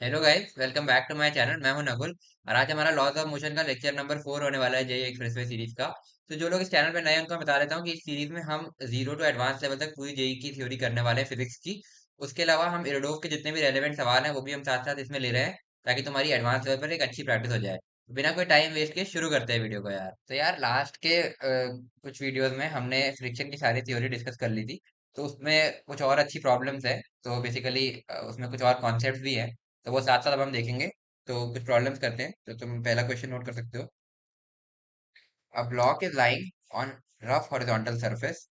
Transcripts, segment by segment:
Hello guys, welcome back to my channel. मैं हूं नकुल और आज हमारा लॉज ऑफ मोशन का लेक्चर नंबर 4 होने वाला है जेई एक्सप्रेसवे सीरीज का। तो जो लोग इस चैनल पे नए हैं उनको मैं बता देता हूँ कि इस सीरीज में हम जीरो टू एडवांस लेवल तक पूरी जेई की थ्योरी करने वाले हैं, फिजिक्स की। उसके अलावा हम इरडोव के जितने भी रेलेवेंट सवाल हैं वो भी हम साथ साथ इसमें ले रहे हैं, ताकि तुम्हारी एडवांस लेवल पर एक अच्छी प्रैक्टिस हो जाए। बिना कोई टाइम वेस्ट किए शुरू करते हैं वीडियो को यार। तो यार लास्ट के कुछ वीडियोस में हमने फ्रिक्शन की सारी थ्योरी डिस्कस कर ली थी। तो उसमें कुछ और अच्छी प्रॉब्लम्स है। तो बेसिकली उसमें कुछ और कॉन्सेप्ट भी है, तो वो साथ साथ अब हम देखेंगे। तो कुछ प्रॉब्लम्स करते हैं, तो तुम पहला क्वेश्चन नोट कर सकते हो। A block is lying on rough horizontal surface.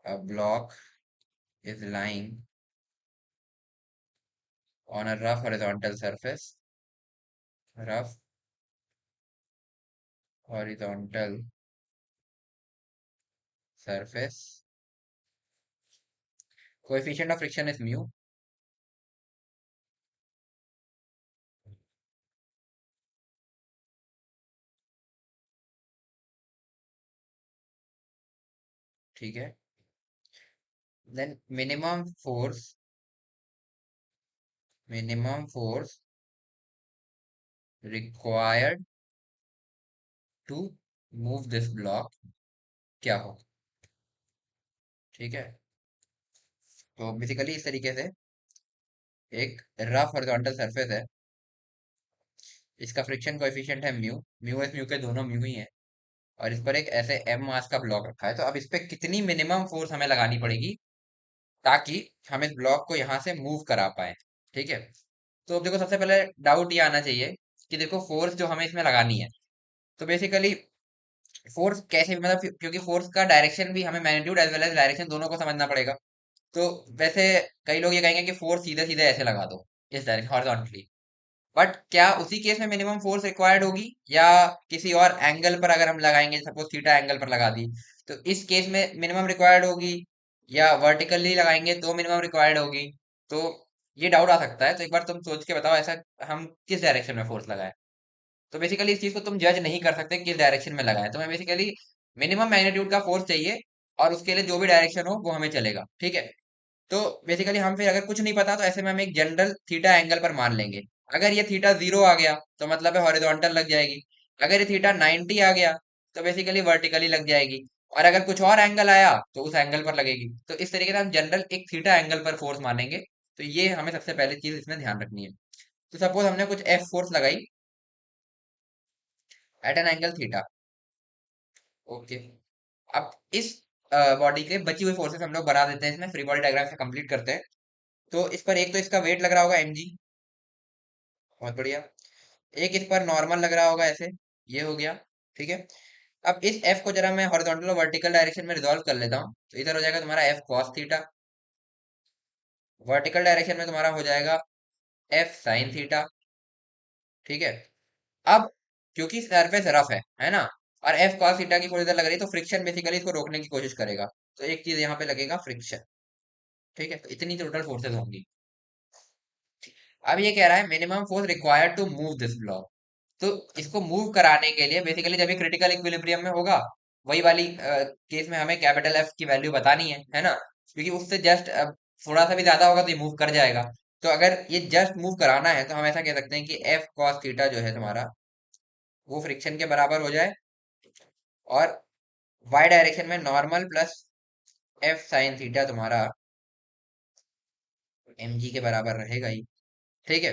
A block is lying on a rough horizontal surface. Rough horizontal surface. Coefficient of friction is mu. ठीक है। Then minimum force required to move this block क्या हो। ठीक है। तो basically इस तरीके से एक रफ हॉरिजॉन्टल सरफेस है। इसका फ्रिक्शन कोएफिशिएंट है म्यू। म्यू एस म्यू के दोनों म्यू ही हैं। और इस पर एक ऐसे एम मास का ब्लॉक रखा है, तो अब इस पे कितनी मिनिमम फोर्स हमें लगानी पड़ेगी ताकि हम इस ब्लॉक को यहाँ से मूव करा पाए। ठीक है। तो अब देखो, सबसे पहले डाउट ये आना चाहिए कि देखो फोर्स जो हमें इसमें लगानी है, तो बेसिकली फोर्स कैसे, मतलब क्योंकि फोर्स का डायरेक्शन भी हमें magnitude as well as direction दोनों को समझना पड़ेगा। तो वैसे कई लोग ये कहेंगे कि फोर्स सीधे सीधे ऐसे लगा दो, इस डायरेक्शन हॉरिजॉन्टली। बट क्या उसी केस में मिनिमम फोर्स रिक्वायर्ड होगी, या किसी और एंगल पर अगर हम लगाएंगे, सपोज थीटा एंगल पर लगा दी, तो इस केस में मिनिमम रिक्वायर्ड होगी, या वर्टिकली लगाएंगे तो मिनिमम रिक्वायर्ड होगी। तो ये डाउट आ सकता है, तो एक बार तुम सोच के बताओ ऐसा हम किस डायरेक्शन में फोर्स लगाएं। तो बेसिकली इस चीज को तुम जज नहीं कर सकते किस डायरेक्शन में लगाएं, तुम्हें बेसिकली मिनिमम मैग्नीट्यूड का फोर्स चाहिए, और उसके लिए जो भी डायरेक्शन हो वो हमें चलेगा। ठीक है। तो बेसिकली हम फिर अगर कुछ नहीं पता तो ऐसे में हम एक जनरल थीटा एंगल पर मान लेंगे। अगर ये थीटा 0 आ गया तो मतलब है हॉरिजॉन्टल लग जाएगी। अगर ये थीटा 90 आ गया तो बेसिकली वर्टिकली लग जाएगी। और अगर कुछ और एंगल आया तो उस एंगल पर लगेगी। तो इस तरीके से हम जनरल एक थीटा एंगल पर फोर्स मानेंगे। तो ये हमें सबसे पहली चीज इसमें ध्यान रखनी है। तो सपोज हमने कुछ एफ फोर्स लगाई at an angle theta. Okay. अब इस बॉडी के बची हुई फोर्सेस हम लोग बना देते हैं, इसमें फ्री बॉडी डायग्राम से कंप्लीट करते हैं। तो इस पर एक तो इसका वेट लग रहा होगा mg। बहुत बढ़िया। एक इस पर नॉर्मल लग रहा होगा ऐसे। ये हो गया। ठीक है। अब इस एफ को जरा मैं हॉरिजॉन्टल और वर्टिकल डायरेक्शन में रिजॉल्व कर लेता हूँ, तो इधर हो जाएगा तुम्हारा F cos theta. Vertical direction में तुम्हारा हो जाएगा एफ साइन थीटा। ठीक है। अब क्योंकि सरफेस रफ है ना, और एफ कॉस थीटा की फोर्स इधर लग रही है, तो फ्रिक्शन बेसिकली इसको रोकने की कोशिश करेगा। तो एक चीज यहाँ पे लगेगा फ्रिक्शन। ठीक है। तो इतनी टोटल फोर्सेस होंगी। अब ये कह रहा है minimum force required to move this block. तो इसको मूव कराने के लिए बेसिकली जब ये क्रिटिकल इक्विलिब्रियम में होगा, वही वाली केस में हमें कैपिटल एफ की वैल्यू बतानी है ना। क्योंकि उससे जस्ट थोड़ा सा भी ज्यादा होगा तो ये मूव कर जाएगा। तो अगर ये जस्ट मूव कराना है तो हम ऐसा कह सकते हैं कि एफ कॉस थीटा जो है तुम्हारा, वो फ्रिक्शन के बराबर हो जाए। और वाई डायरेक्शन में normal plus F sine theta तुम्हारा एम जी के बराबर रहेगा ही। ठीक है।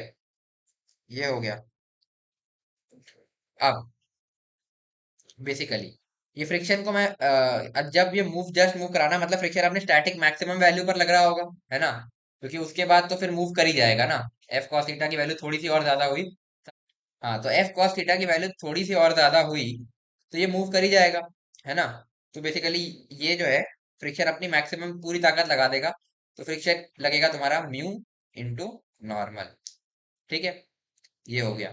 ये हो गया। अब बेसिकली ये फ्रिक्शन को मैं जब ये मूव जस्ट मूव कराना, मतलब फ्रिक्शन अपने स्टैटिक मैक्सिमम वैल्यू पर लग रहा होगा, है ना। क्योंकि उसके बाद तो फिर मूव कर ही जाएगा ना। एफ कॉस थीटा की वैल्यू थोड़ी सी और ज्यादा हुई। हाँ, तो एफ कॉस थीटा की वैल्यू थोड़ी सी और ज्यादा हुई, तो ये मूव कर ही जाएगा, है ना। तो बेसिकली ये जो है फ्रिक्शन अपनी मैक्सिमम पूरी ताकत लगा देगा। तो फ्रिक्शन लगेगा तुम्हारा म्यू इंटू नॉर्मल। ठीक है। ये हो गया।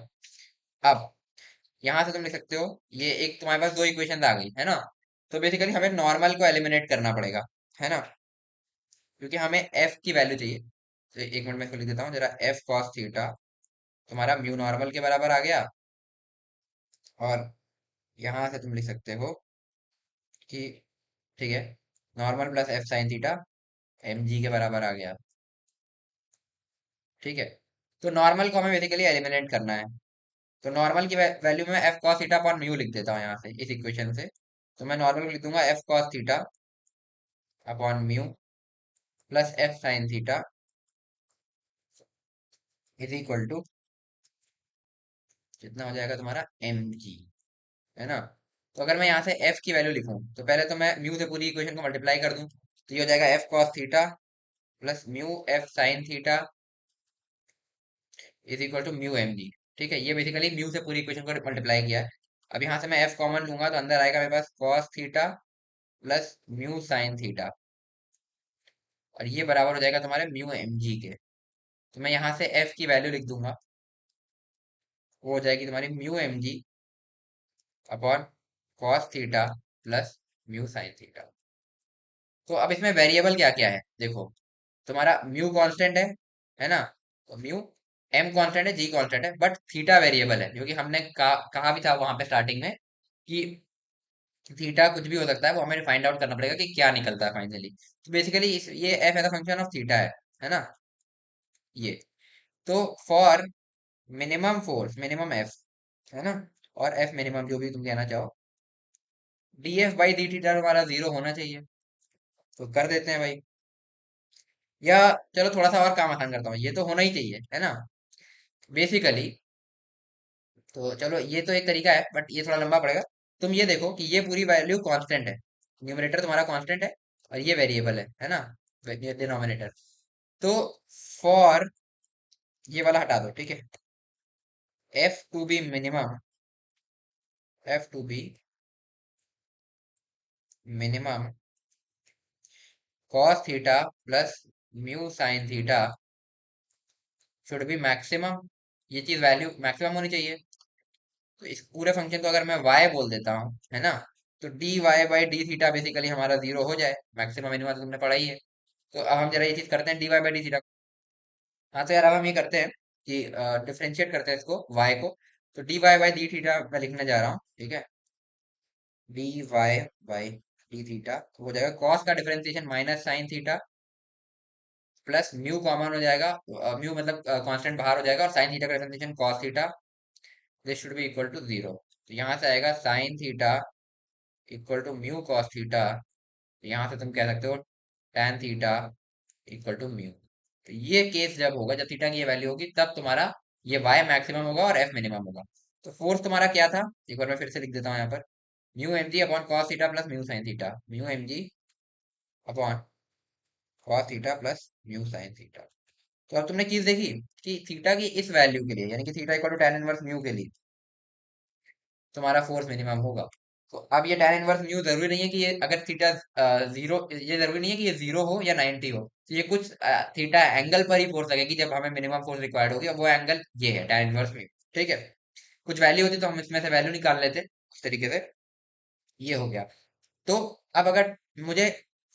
अब यहां से तुम लिख सकते हो, ये एक तुम्हारे पास दो इक्वेशन आ गई, है ना। तो बेसिकली हमें नॉर्मल को एलिमिनेट करना पड़ेगा, है ना, क्योंकि हमें एफ की वैल्यू चाहिए। तो एक मिनट में इसको लिख देता हूँ जरा। एफ कॉस थीटा तुम्हारा म्यू नॉर्मल के बराबर आ गया। और यहां से तुम लिख सकते हो कि ठीक है, normal plus F sine theta M G के बराबर आ गया। ठीक है। तो नॉर्मल को हमें बेसिकली एलिमिनेट करना है। तो नॉर्मल की वैल्यू में F cos theta upon mu लिख देता हूँ यहाँ से इस इक्वेशन से। तो मैं नॉर्मल को लिख दूंगा F cos theta upon mu plus F sine theta is equal to कितना हो जाएगा तुम्हारा एम जी, है ना। तो अगर मैं यहाँ से एफ की वैल्यू लिखूं तो पहले तो मैं म्यू से पूरी इक्वेशन को मल्टीप्लाई कर दूं, तो ये हो जाएगा F cos theta plus mu F sine theta is equal to mu M G. ठीक है, ये बेसिकली म्यू से पूरी इक्वेशन को मल्टीप्लाई किया है। अब यहाँ से मैं एफ कॉमन लूंगा तो अंदर आएगा मेरे पास cos theta plus mu sine theta, और ये बराबर हो जाएगा तुम्हारे म्यू एम जी के। तो मैं यहाँ से एफ की वैल्यू लिख दूंगा, वो हो जाएगी तुम्हारी mu M G upon cos theta plus mu sine theta. तो अब इसमें वेरिएबल क्या क्या है देखो, तुम्हारा म्यू कांस्टेंट है ना। तो म्यू एम कांस्टेंट है, जी कांस्टेंट है, बट थीटा वेरिएबल है, क्योंकि हमने कहा भी था वहां पे स्टार्टिंग में कि थीटा कुछ भी हो सकता है, वो हमें फाइंड आउट करना पड़ेगा कि क्या निकलता है फाइनली। तो बेसिकली ये F as a function of theta है ना ये। तो for minimum force minimum F, है ना, और एफ मिनिमम जो भी तुम कहना चाहो, D F by D theta हमारा जीरो होना चाहिए। तो कर देते हैं भाई, या चलो थोड़ा सा और काम आसान करता हूँ, ये तो होना ही चाहिए, है ना, बेसिकली। तो चलो ये तो एक तरीका है, बट ये थोड़ा लंबा पड़ेगा। तुम ये देखो कि ये पूरी वैल्यू कांस्टेंट है, न्यूमरेटर तुम्हारा कांस्टेंट है और ये वेरिएबल है ना, डिनोमिनेटर। तो फॉर ये वाला हटा दो, ठीक है। F to be minimum, F to be minimum cos theta plus mu sine theta should be maximum, ये चीज वैल्यू मैक्सिमम होनी चाहिए। तो इस पूरे फंक्शन को अगर मैं y बोल देता हूँ, है ना, तो D Y by D theta basically हमारा जीरो हो जाए, मैक्सिमम मिनिमम तो तुमने पढ़ा ही है। तो अब हम जरा ये चीज करते हैं D Y by D theta. हाँ, तो यार अब हम ये करते हैं कि डिफरेंशिएट करते हैं इसको y को। तो D Y by D theta मैं लिखने जा रहा हूँ, ठीक है। D Y by D theta हो जाएगा कॉस का differentiation minus sine theta plus mu common हो जाएगा, म्यू मतलब कांस्टेंट बाहर हो जाएगा, और साइन थीटा का differentiation cos theta, this should be equal to zero. तो यहाँ से आएगा sine theta equal to mu cos theta, यहाँ से तुम कह सकते हो tan theta equal to mu. तो ये केस जब होगा, जब थीटा की ये वैल्यू होगी, तब तुम्हारा ये y मैक्सिमम होगा और f मिनिमम होगा। तो फोर्स तुम्हारा क्या था, एक बार मैं फिर से लिख देता हूँ यहाँ पर, mu M G upon cos theta plus mu sine theta, mu M G upon cos theta plus mu sine theta. तो अब तुमने चीज देखी कि थीटा की इस वैल्यू के लिए, यानी कि theta equal to tan inverse mu के लिए तुम्हारा फोर्स मिनिमम होगा। तो अब ये tan इनवर्स म्यू जरूरी नहीं है कि ये अगर थीटा जीरो, ये जरूरी नहीं है कि ये जीरो हो या 90 हो। तो ये कुछ थीटा एंगल पर ही फोर्स लगेगी जब हमें मिनिमम फोर्स रिक्वायर्ड होगी, और वो एंगल ये है tan इनवर्स म्यू। ठीक है, कुछ वैल्यू होती तो हम इसमें से वैल्यू निकाल लेते उस तरीके से। ये हो गया। तो अब अगर मुझे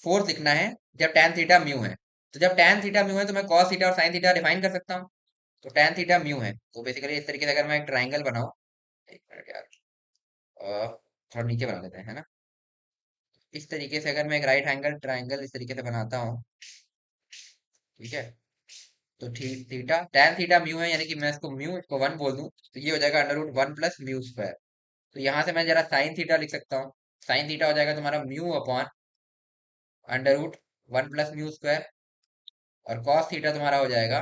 फोर्स लिखना है जब tan थीटा म्यू है, तो जब tan थीटा म्यू है तो मैं cos थीटा और sin थीटा डिफाइन कर सकता हूँ। तो tan थीटा म्यू है, तो बेसिकली इस तरीके से अगर मैं एक ट्राइंगल बनाऊं, एक मिनट यार, थोड़ा नीचे बना लेते हैं, है ना। इस तरीके से अगर मैं एक राइट एंगल ट्राइंगल इस तरीके से बनाता हूँ, ठीक है। तो थीटा tan थीटा म्यू है, यानी कि मैं इसको म्यू इसको वन बोल दूं, तो ये हो जाएगा under root one plus mu square. तो यहाँ से मैं जरा साइन थीटा लिख सकता हूँ, साइन थीटा हो जाएगा तुम्हारा mu upon under root one plus mu square, और कॉस थीटा तुम्हारा हो जाएगा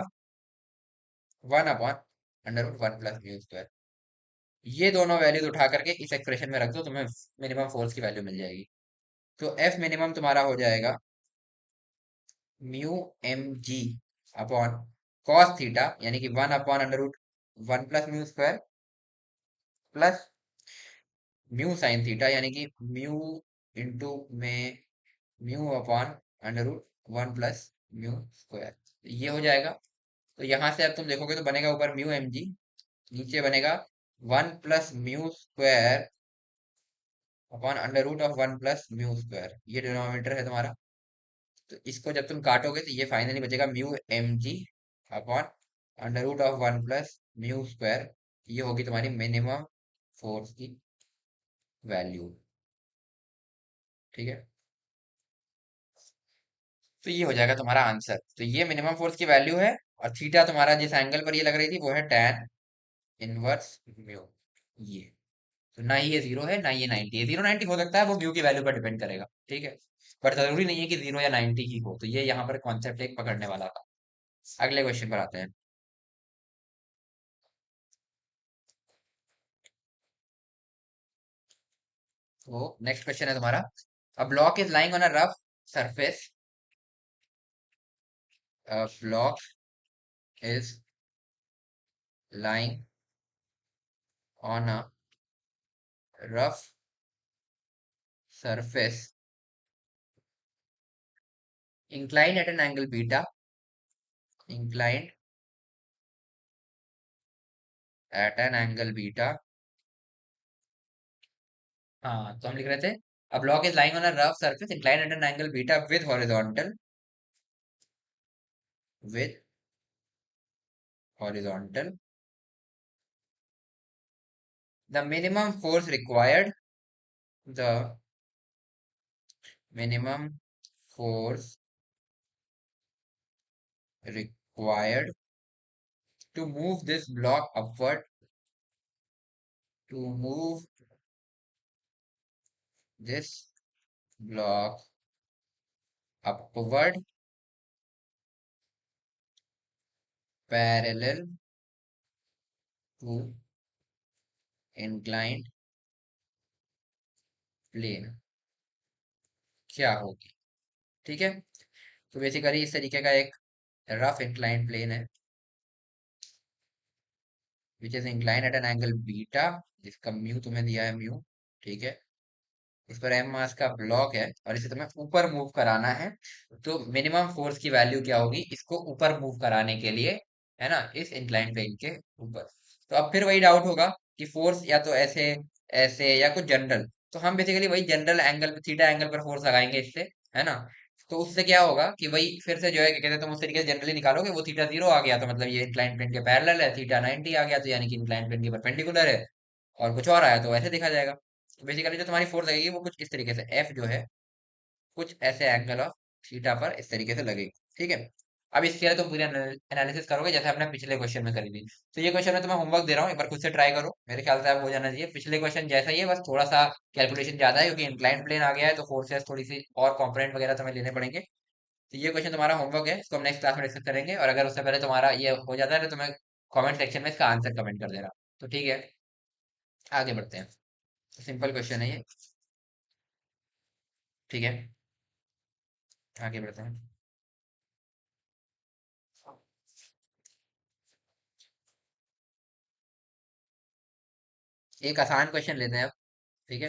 one upon under root one plus mu square. ये दोनों वैल्यूज उठा करके इस एक्सप्रेशन में रख दो, तुम्हें मिनिमम फोर्स की वैल्यू मिल जाएगी। तो एफ मिनिमम तुम्हारा हो जाएगा mu M G upon cos theta, यानी कि one upon under root one plus mu square plus mu sine theta, यानी कि म्यू इंटू में mu upon under root one plus mu square. ये हो जाएगा। तो यहाँ से अब तुम देखोगे तो बनेगा ऊपर म्यू एम जी, नीचे बनेगा one plus mu square upon under root of one plus mu square, ये डिनोमिनेटर है तुम्हारा। तो इसको जब तुम काटोगे तो ये फाइनली बचेगा mu M G upon under root of one plus mu square. ये होगी तुम्हारी मिनिमम फोर्स की वैल्यू, ठीक है। तो ये हो जाएगा तुम्हारा आंसर। तो ये मिनिमम फोर्स की वैल्यू है, और थीटा तुम्हारा जिस एंगल पर ये लग रही थी वो है tan इनवर्स म्यू। ये तो ना ही ये 0 है ना ये 90 है। 0 90 हो सकता है, वो म्यू की वैल्यू पर डिपेंड करेगा, ठीक है। पर जरूरी नहीं है कि 0 या 90 ही हो। तो ये यहाँ पर कॉन्सेप्ट एक पकड़ने वाला था। अगले क्वेश्चन पर आते हैं। तो नेक्स्ट क्वेश्चन है तुम्हारा, अ block is lying on a rough surface, a block is lying on a rough surface inclined at an angle beta, inclined at an angle beta। हाँ, तो हम लिख रहे थे, a block is lying on a rough surface inclined at an angle beta with horizontal, the the minimum force required to move this block upward, to move this block upward parallel to inclined plane क्या होगी, ठीक है। तो basically इस तरीके का एक rough inclined plane है which is incline at an angle beta, जिसका म्यू तुम्हें दिया है म्यू, ठीक है। इस पर एम मास का ब्लॉक है और इसे तुम्हें ऊपर मूव कराना है। तो मिनिमम फोर्स की वैल्यू क्या होगी इसको ऊपर मूव कराने के लिए, है ना, इस इंक्लाइन प्लेन के ऊपर। तो अब फिर वही डाउट होगा कि फोर्स या तो ऐसे, ऐसे या कुछ जनरल। तो हम बेसिकली वही जनरल एंगल, थीटा एंगल पर फोर्स लगाएंगे इससे, है ना। तो उससे क्या होगा कि वही फिर से जो है क्या कहते हैं, तुम उस तरीके से जनरली निकालोगे, वो थीटा 0 आ गया तो मतलब ये इंक्लाइन प्लेन के पैरेलल है, थीटा 90 आ गया तो यानी कि इंक्लाइन प्लेन के परपेंडिकुलर है, और कुछ और आया तो वैसे देखा जाएगा। तो बेसिकली जो तुम्हारी फोर्स लगेगी वो कुछ इस तरीके से, एफ जो है कुछ ऐसे एंगल ऑफ थीटा पर इस तरीके से लगेगी, ठीक है। अब इसके लिए तुम पूरी एनालिसिस करोगे जैसे हमने पिछले क्वेश्चन में करी थी। तो ये क्वेश्चन में तुम्हें होमवर्क दे रहा हूँ, एक बार खुद से ट्राई करो, मेरे ख्याल से अब हो जाना चाहिए पिछले क्वेश्चन जैसा ही है, बस थोड़ा सा कैलकुलेशन ज्यादा है क्योंकि इंक्लाइन प्लेन आ गया है तो फोर्सेस थोड़ी सी और कॉम्पोनेंट वगैरह तुम्हें लेने पड़ेंगे। तो ये क्वेश्चन तुम्हारा होमवर्क है, इसको हम नेक्स्ट क्लास में डिस्कस करेंगे, और अगर उससे पहले तुम्हारा ये हो जाता है तो तुम्हें कमेंट सेक्शन में इसका आंसर कमेंट कर देना। तो ठीक है, आगे बढ़ते हैं। सिंपल क्वेश्चन है ये, ठीक है, आगे बढ़ते हैं। एक आसान क्वेश्चन लेते हैं अब, ठीक है।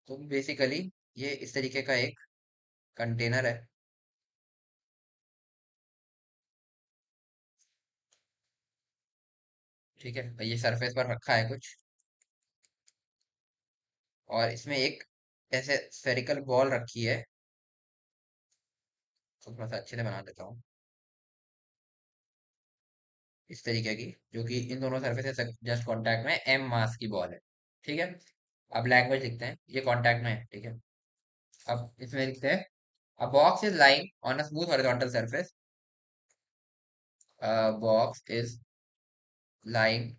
तो बेसिकली ये इस तरीके का एक कंटेनर है, ठीक है। और ये सरफेस पर रखा है कुछ, और इसमें एक ऐसे स्फेरिकल बॉल रखी है। तो थोड़ा सा अच्छे से बना देता हूँ, इस तरीके की, जो कि इन दोनों सरफेस से जस्ट कांटेक्ट में, एम मास की बॉल है, ठीक है। अब लैंग्वेज लिखते हैं, ये कांटेक्ट में है, ठीक है। अब इसमें लिखते हैं, अ box is lying on a smooth horizontal surface, box is lying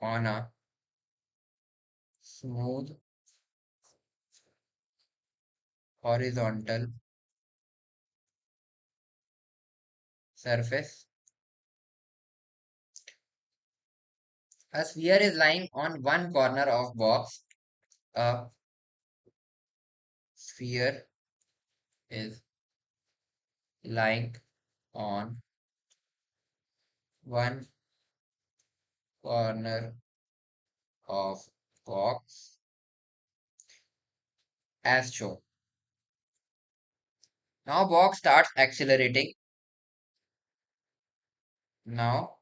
on a smooth horizontal surface, a sphere is lying on one corner of box, a sphere is lying on one corner of box as shown. Now box starts accelerating. Now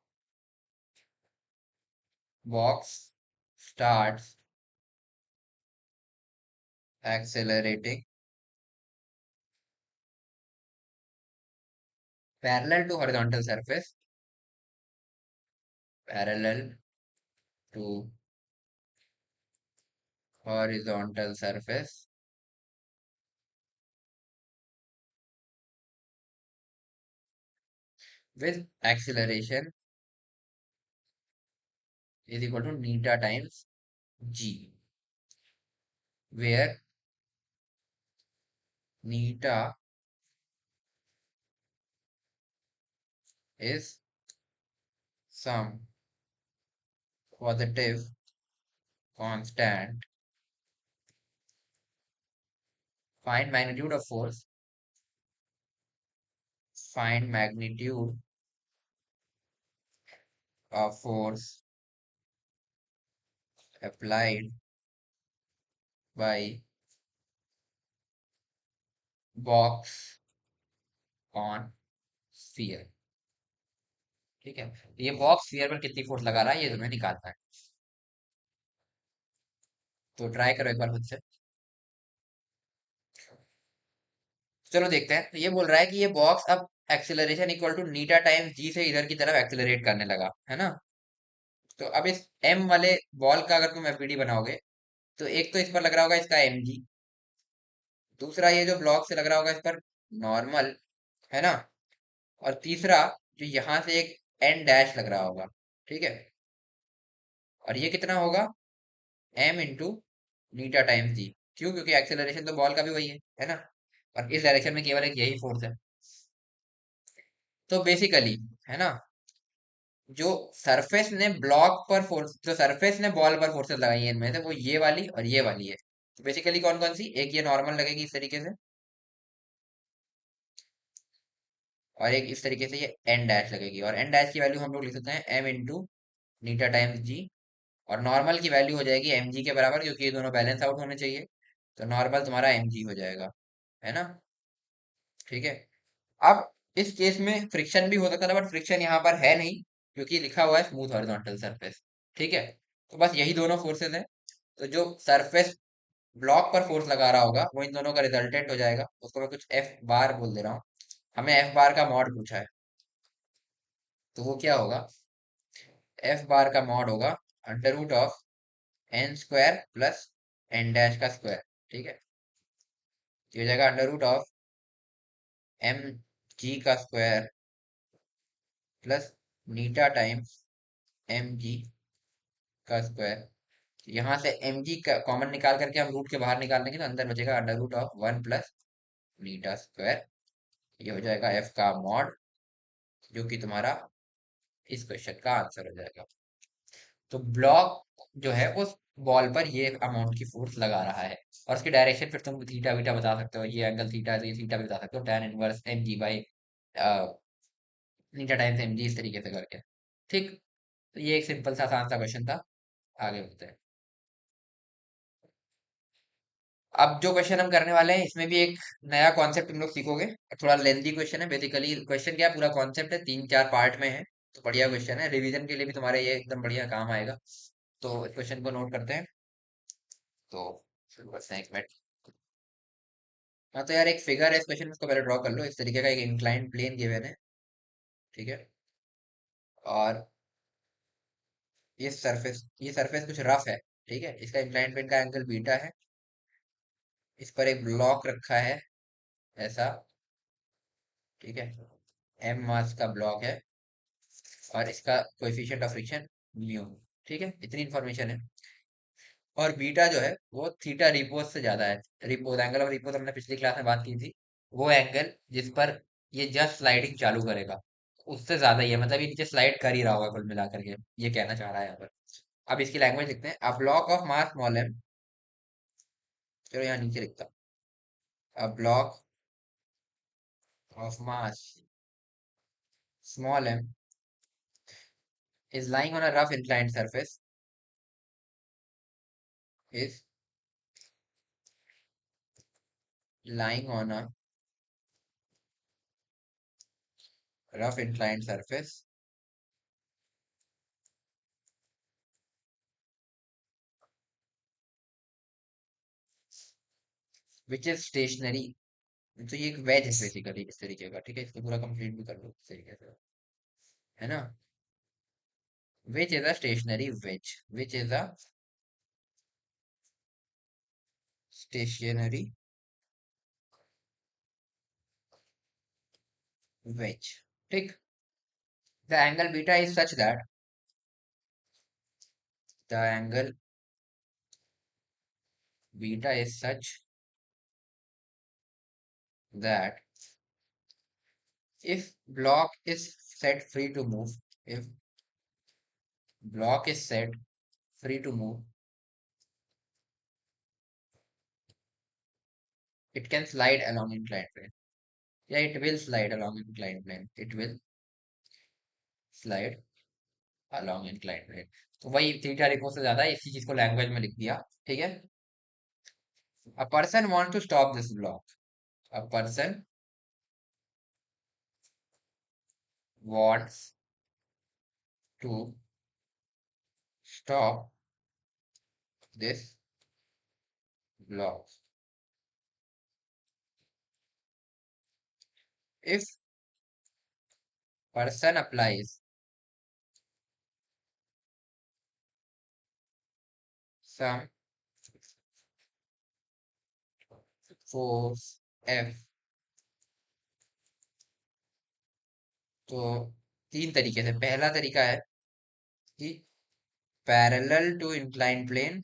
box starts accelerating parallel to horizontal surface, parallel to horizontal surface, with acceleration is equal to neta times g, where neta is some positive constant. Find magnitude of force. Find magnitude of force applied by box on sphere। ठीक है, ये box sphere पर कितनी force लगा रहा है ये तुम्हें निकालना है। तो ट्राई करो एक बार खुद से। चलो देखते हैं। तो ये बोल रहा है कि ये बॉक्स अब एक्सेलरेशन इक्वल टू नीटा टाइम्स जी से इधर की तरफ एक्सेलरेट करने लगा है ना। तो अब इस एम वाले बॉल का अगर तुम एफबीडी बनाओगे तो एक तो इस पर लग रहा होगा इसका एम जी, दूसरा ये जो ब्लॉक से लग रहा होगा इस पर नॉर्मल, है ना, और तीसरा जो यहाँ से एक एन डैश लग रहा होगा। ठीक है, और ये कितना होगा, एम इंटू नीटा टाइम्स जी। क्यों, क्योंकि एक्सेलरेशन तो बॉल का भी वही है ना, और इस डायरेक्शन में केवल एक यही फोर्स है। तो बेसिकली, है ना, जो सरफेस ने ब्लॉक पर फोर्स, जो सरफेस ने बॉल पर फोर्सेस लगाई है इनमें से वो ये वाली और ये वाली है। तो बेसिकली कौन कौन सी, एक ये नॉर्मल लगेगी इस तरीके से, और एक इस तरीके से ये एन डैश लगेगी, और एन डैश की वैल्यू हम लोग लिख सकते हैं एम इंटू नीटा टाइम्स जी, और नॉर्मल की वैल्यू हो जाएगी एम जी के बराबर, क्योंकि ये दोनों बैलेंस आउट होने चाहिए। तो नॉर्मल तुम्हारा एम जी हो जाएगा, है ना। ठीक है, अब इस केस में फ्रिक्शन भी हो सकता था, बट फ्रिक्शन यहाँ पर है नहीं क्योंकि लिखा हुआ है स्मूथ हॉरिजॉन्टल सरफेस। ठीक है, तो बस यही दोनों फोर्सेस हैं। तो जो सरफेस ब्लॉक पर फोर्स लगा रहा होगा वो इन दोनों का रिजल्टेंट हो जाएगा, उसको मैं कुछ एफ बार बोल दे रहा हूँ। हमें एफ बार का मॉड पूछा है, तो वो क्या होगा, एफ बार का मॉड होगा under root of N square plus N dash का स्क्वायर। ठीक है, ये हो जाएगा under root of M G का स्क्वायर प्लस नीटा टाइम्स एम जी का स्क्वायर। यहाँ से एम जी का कॉमन निकाल करके हम रूट के बाहर निकाल लेंगे तो अंदर बचेगा under root of one plus नीटा स्क्वायर। ये हो जाएगा एफ का मॉड, जो कि तुम्हारा इस क्वेश्चन का आंसर हो जाएगा। तो ब्लॉक जो है वो बॉल पर ये अमाउंट की फोर्स लगा रहा है, और उसकी डायरेक्शन फिर तुम थीटा वीटा बता सकते हो, ये एंगल थीटा है तो ये थीटा भी बता सकते हो, tan inverse M G by नीटा टाइम्स एम जी, इस तरीके से करके। ठीक, तो ये एक सिंपल सा आसान सा क्वेश्चन था। आगे बढ़ते हैं। अब जो क्वेश्चन हम करने वाले हैं इसमें भी एक नया कॉन्सेप्ट तुम लोग सीखोगे, थोड़ा लेंदी क्वेश्चन है। बेसिकली क्वेश्चन क्या है, पूरा कॉन्सेप्ट है, तीन चार पार्ट में है। तो बढ़िया क्वेश्चन है, रिवीजन के लिए भी तुम्हारे ये एकदम बढ़िया काम आएगा। तो इस क्वेश्चन को नोट करते हैं। तो शुरू करते हैं, एक मिनट। हाँ तो यार एक फिगर है इस क्वेश्चन में, इसको पहले ड्रॉ कर लो। इस तरीके का एक इंक्लाइंड प्लेन गिवन है, ठीक है, और ये सरफेस कुछ रफ है। ठीक है, इसका इंक्लाइंड प्लेन का एंगल बीटा है। इस पर एक ब्लॉक रखा है ऐसा, ठीक है, एम मास का ब्लॉक है, और इसका कोएफिशिएंट ऑफ फ्रिक्शन म्यू। ठीक है, इतनी इंफॉर्मेशन है। और बीटा जो है वो थीटा रिपोज से ज्यादा है। रिपोज, एंगल ऑफ रिपोज हमने पिछली क्लास में बात की थी, वो एंगल जिस पर ये जस्ट स्लाइडिंग चालू करेगा उससे ज्यादा ही है, मतलब ये नीचे स्लाइड कर ही रहा होगा कुल मिलाकर के, ये कहना चाह रहा है यहाँ पर। अब इसकी लैंग्वेज लिखते हैं, a block of mass small M. चलो यहाँ नीचे लिखता हूँ, a block of mass small M is lying on a rough inclined surface, is lying on a rough inclined surface which is stationary। तो ये एक वेज है बेसिकली इस तरीके का। ठीक है, इसको पूरा कंप्लीट भी कर लो इस तरीके से, है ना। Which is a stationary wedge, which is a stationary wedge. ठीक, The angle beta is such that the angle beta is such that if block is set free to move, if block is set free to move, it can slide along inclined plane. Yeah, it will slide along inclined plane. It will slide along inclined plane. तो वही theta repo से ज्यादा इसी चीज को language में लिख दिया। ठीक है। A person wants to stop this block. A person wants to stop this block. If person applies some force F, तो तीन तरीके से, पहला तरीका है कि पैरेलल टू इंक्लाइन प्लेन,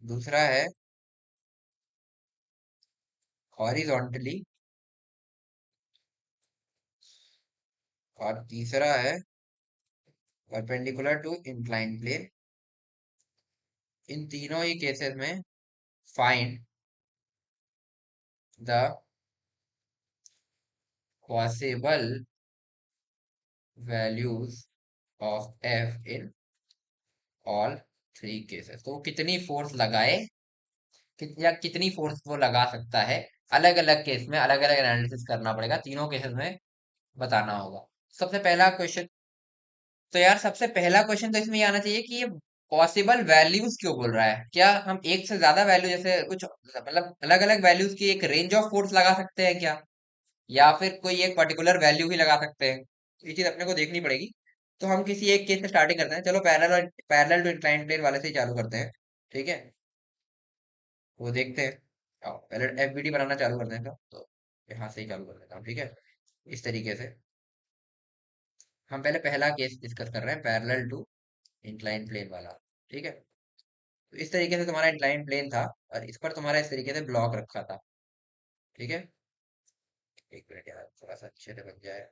दूसरा है हॉरिजॉन्टली, और तीसरा है परपेंडिकुलर टू इंक्लाइन प्लेन। इन तीनों ही केसेस में find the possible values of F in all three cases. तो वो कितनी फोर्स लगाए, या कितनी फोर्स वो लगा सकता है, अलग अलग केस में अलग अलग एनालिसिस करना पड़ेगा, तीनों केसेस में बताना होगा। सबसे पहला क्वेश्चन, तो यार सबसे पहला क्वेश्चन तो इसमें ये आना चाहिए कि ये पॉसिबल वैल्यूज क्यों बोल रहा है। क्या हम एक से ज्यादा वैल्यू, जैसे कुछ मतलब अलग अलग वैल्यूज की एक रेंज ऑफ फोर्स लगा सकते हैं क्या, या फिर कोई एक पर्टिकुलर वैल्यू ही लगा सकते हैं, ये चीज अपने को देखनी पड़ेगी। तो हम किसी एक केस से स्टार्टिंग करते हैं, चलो पैरेलल टू इंक्लाइंड प्लेन वाले से ही चालू करते हैं। ठीक है, वो देखते हैं। आओ पहले एफबीडी बनाना चालू करते हैं, तो यहाँ से ही चालू कर देता हूँ। ठीक है, इस तरीके से हम पहले पहला केस डिस्कस कर रहे हैं, पैरेलल टू इंक्लाइन प्लेन वाला। ठीक है, तो इस तरीके से तुम्हारा इंक्लाइन प्लेन था, और इस पर तुम्हारा इस तरीके से ब्लॉक रखा था। ठीक है, एक मिनट यार, थोड़ा सा अच्छे से बन जाए।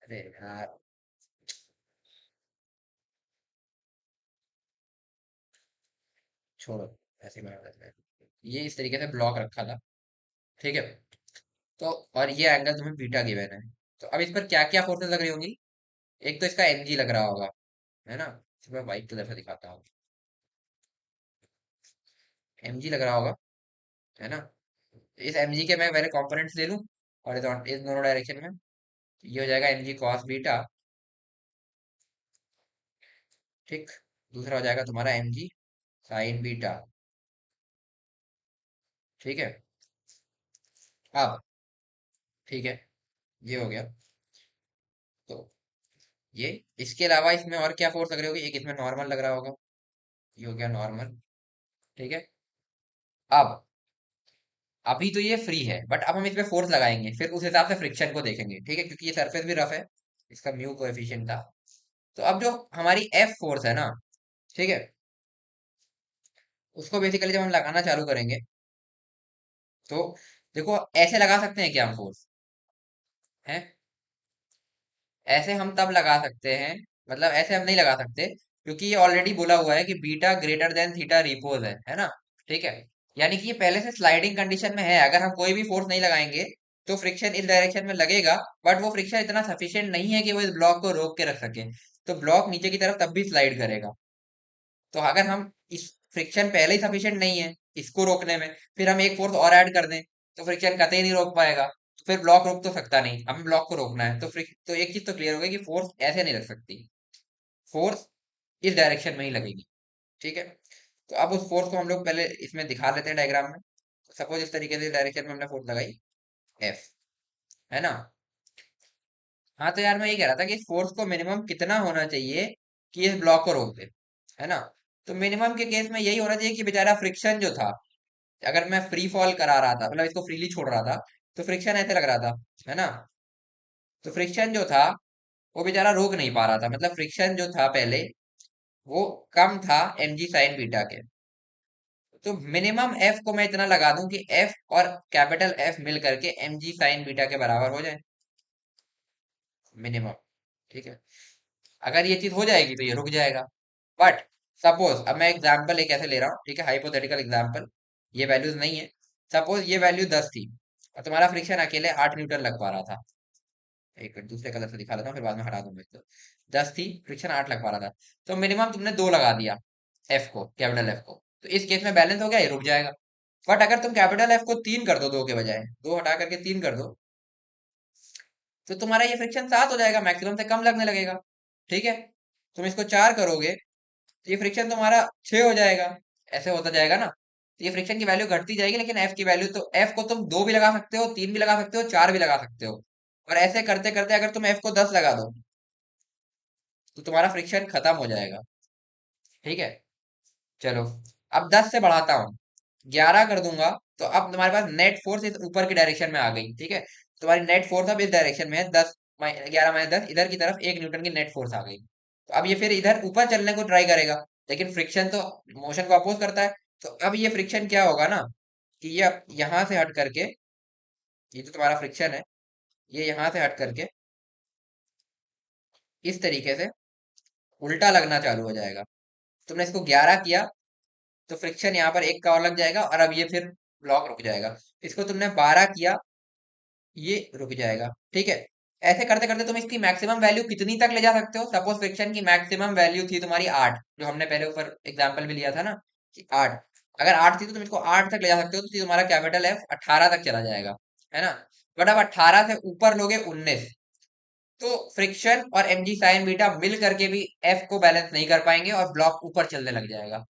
अरे यार, छोड़ो, ऐसे ही बना देते हैं। ये इस तरीके से ब्लॉक रखा था। ठीक है, तो और ये एंगल तुम्हें बीटा गिवन है। तो अब इस पर क्या क्या फोर्सेस लग रही होंगी। एक तो इसका एमजी लग रहा होगा, है ना। इसमें व्हाइट कलर से दिखाता हूँ, एमजी लग रहा होगा, है ना। इस एमजी के मैं पहले कंपोनेंट्स ले लूं, और इस दोनों डायरेक्शन में ये हो जाएगा एमजी कॉस बीटा। ठीक, दूसरा हो जाएगा तुम्हारा एमजी साइन बीटा। ठीक है, अब ठीक है, ये हो गया। तो ये, इसके अलावा इसमें और क्या फोर्स लग रही होगी, एक इसमें नॉर्मल लग रहा होगा, ये हो गया नॉर्मल। ठीक है, अब अभी तो ये फ्री है, बट अब हम इस पे फोर्स लगाएंगे, फिर उस हिसाब से फ्रिक्शन को देखेंगे। ठीक है, क्योंकि ये सरफेस भी रफ है, इसका म्यू कोएफिशिएंट था। तो अब जो हमारी एफ फोर्स है ना, ठीक है, उसको बेसिकली जब हम लगाना चालू करेंगे, तो देखो ऐसे लगा सकते हैं क्या हम फोर्स, है। ऐसे हम तब लगा सकते हैं, मतलब ऐसे हम नहीं लगा सकते, क्योंकि ये ऑलरेडी बोला हुआ है कि beta greater than theta repose है ना। ठीक है, यानी कि ये पहले से स्लाइडिंग कंडीशन में है। अगर हम कोई भी फोर्स नहीं लगाएंगे तो फ्रिक्शन इस डायरेक्शन में लगेगा, बट वो फ्रिक्शन इतना सफिशिएंट नहीं है कि वो इस ब्लॉक को रोक के रख सके। तो ब्लॉक नीचे की तरफ तब भी स्लाइड करेगा। तो अगर हम इस, फ्रिक्शन पहले ही सफिशिएंट नहीं है इसको रोकने में, फिर हम एक फोर्स और ऐड कर दें, तो फ्रिक्शन कतई नहीं रोक पाएगा। तो फिर ब्लॉक रोक तो सकता नहीं, हमें ब्लॉक को रोकना है। तो एक चीज तो क्लियर हो गई कि फोर्स ऐसे नहीं लग सकती, फोर्स इस डायरेक्शन में ही लगेगी। ठीक है, तो अब उस फोर्स को हम लोग पहले इसमें दिखा लेते हैं डायग्राम में। सपोज इस तरीके से डायरेक्शन में हमने फोर्स लगाई एफ, है ना। हाँ, तो यार मैं ये कह रहा था कि इस फोर्स को मिनिमम कितना होना चाहिए कि इस ब्लॉक को रोक दे, है ना। तो मिनिमम के केस में यही होना चाहिए कि बेचारा फ्रिक्शन जो था, अगर मैं फ्री फॉल करा रहा था, मतलब इसको फ्रीली छोड़ रहा था, तो फ्रिक्शन ऐसे लग रहा था, है ना। तो फ्रिक्शन जो था वो बेचारा रोक नहीं पा रहा था, मतलब फ्रिक्शन जो था पहले वो कम था mg साइन बीटा के। तो मिनिमम एफ को मैं इतना लगा दूं कि एफ और कैपिटल एफ मिल करके mg साइन बीटा के बराबर हो जाए, मिनिमम। ठीक है, अगर ये चीज हो जाएगी तो ये रुक जाएगा। बट सपोज, अब मैं एग्जांपल एक ऐसे ले रहा हूँ, ठीक है, हाइपोथेटिकल एग्जांपल, ये वैल्यूज नहीं है। सपोज ये वैल्यू 10 थी और तुम्हारा फ्रिक्शन अकेले 8 न्यूटन लग पा रहा था। एक मिनट दूसरे कलर से दिखा लेता हूँ, फिर बाद में हटा दूंगा इसको। 10 थी, फ्रिक्शन 8 लग पा रहा था, तो मिनिमम तुमने 2 लगा दिया एफ को, कैपिटल एफ को, तो इस केस में बैलेंस हो गया, ये रुक जाएगा। बट अगर तुम कैपिटल एफ को 3 कर दो, 2 के बजाय 2 हटा करके 3 कर दो, तो तुम्हारा ये फ्रिक्शन 7 हो जाएगा, मैक्सिमम से कम लगने लगेगा। ठीक है, तुम इसको 4 करोगे तो ये फ्रिक्शन तुम्हारा 6 हो जाएगा, ऐसे होता जाएगा ना। तो ये फ्रिक्शन की वैल्यू घटती जाएगी, लेकिन एफ की वैल्यू, तो एफ को तुम 2 भी लगा सकते हो, 3 भी लगा सकते हो, 4 भी लगा सकते हो। और ऐसे करते करते अगर तुम एफ को 10 लगा दो तो तुम्हारा फ्रिक्शन खत्म हो जाएगा। ठीक है, चलो, अब 10 से बढ़ाता हूँ, 11 कर दूंगा, तो अब तुम्हारे पास नेट फोर्स इस ऊपर की डायरेक्शन में आ गई। ठीक है, तुम्हारी नेट फोर्स अब इस डायरेक्शन में है, 11 - 10 इधर की तरफ 1 न्यूटन की नेट फोर्स आ गई। तो अब ये फिर इधर ऊपर चलने को ट्राई करेगा, लेकिन फ्रिक्शन तो मोशन को अपोज करता है। तो अब ये फ्रिक्शन क्या होगा ना, कि ये यहाँ से हट करके, ये जो तुम्हारा फ्रिक्शन है, ये यहाँ से हट करके इस तरीके से उल्टा लगना चालू हो जाएगा। तुमने इसको 11 किया तो फ्रिक्शन यहाँ पर एक का और लग जाएगा, और अब ये फिर ब्लॉक रुक जाएगा। इसको तुमने 12 किया, ये रुक जाएगा। ठीक है, ऐसे करते करते तुम इसकी मैक्सिमम वैल्यू कितनी तक ले जा सकते हो। सपोज फ्रिक्शन की मैक्सिमम वैल्यू थी तुम्हारी 8, जो हमने पहले ऊपर एग्जांपल में लिया था ना, कि 8। अगर 8 थी तो तुम इसको 8 तक ले जा सकते हो, तो तुम्हारा कैपिटल एफ 18 तक चला जाएगा, है ना। बट अब 18 से ऊपर लोगे 19, तो फ्रिक्शन और mg साइन बीटा मिल करके भी एफ को बैलेंस नहीं कर पाएंगे और ब्लॉक ऊपर चलने लग जाएगा।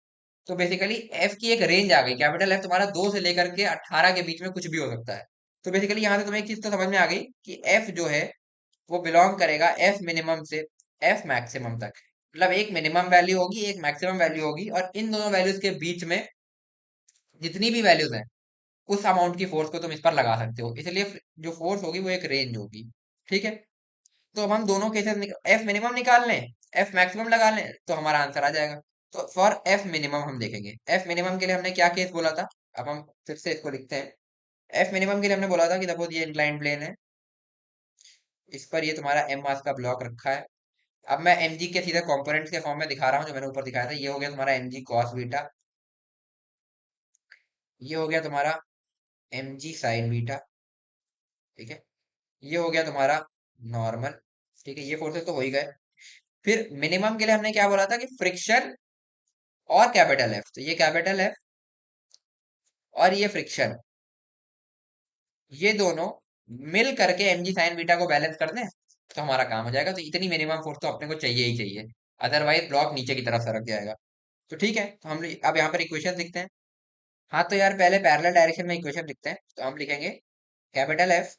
तो बेसिकली एफ की एक रेंज आ गई, कैपिटल एफ तुम्हारा 2 से लेकर के 18 के बीच में कुछ भी हो सकता है। तो बेसिकली यहाँ से तुम्हें एक चीज तो समझ में आ गई कि एफ जो है वो बिलोंग करेगा एफ मिनिमम से एफ मैक्सिमम तक। मतलब एक मिनिमम वैल्यू होगी, एक मैक्सिमम वैल्यू होगी, और इन दोनों वैल्यूज के बीच में जितनी भी वैल्यूज हैं, उस अमाउंट की फोर्स को तुम इस पर लगा सकते हो, इसलिए जो फोर्स होगी वो एक रेंज होगी। ठीक है, तो अब हम दोनों केसेस एफ मिनिमम निकाल लें, एफ मैक्सिमम लगा लें, तो हमारा आंसर आ जाएगा। तो फॉर एफ मिनिमम हम देखेंगे, एफ मिनिमम के लिए हमने क्या केस बोला था। अब हम फिर से इसको लिखते हैं। एफ मिनिमम के लिए हमने बोला था कि सपोज ये इंक्लाइन प्लेन है, इस पर ये तुम्हारा एम मास का ब्लॉक रखा है। अब मैं एम जी के सीधे कंपोनेंट्स के फॉर्म में दिखा रहा हूँ, जो मैंने ऊपर दिखाया था। ये हो गया तुम्हारा एम जी कॉस बीटा, ये हो गया तुम्हारा एम जी साइन बीटा। ठीक है, ये हो गया तुम्हारा नॉर्मल। ठीक है, ये फोर्सेस तो हो ही गए। फिर मिनिमम के लिए हमने क्या बोला था कि फ्रिक्शन और कैपिटल एफ, तो ये कैपिटल एफ और ये फ्रिक्शन, ये दोनों मिल करके mg साइन बीटा को बैलेंस कर दें तो हमारा काम हो जाएगा। तो इतनी मिनिमम फोर्स तो अपने को चाहिए ही चाहिए, अदरवाइज ब्लॉक नीचे की तरफ सरक जाएगा। तो ठीक है, तो हम अब यहाँ पर इक्वेशन लिखते हैं। हाँ, तो यार पहले पैरेलल डायरेक्शन में इक्वेशन लिखते हैं, तो हम लिखेंगे capital F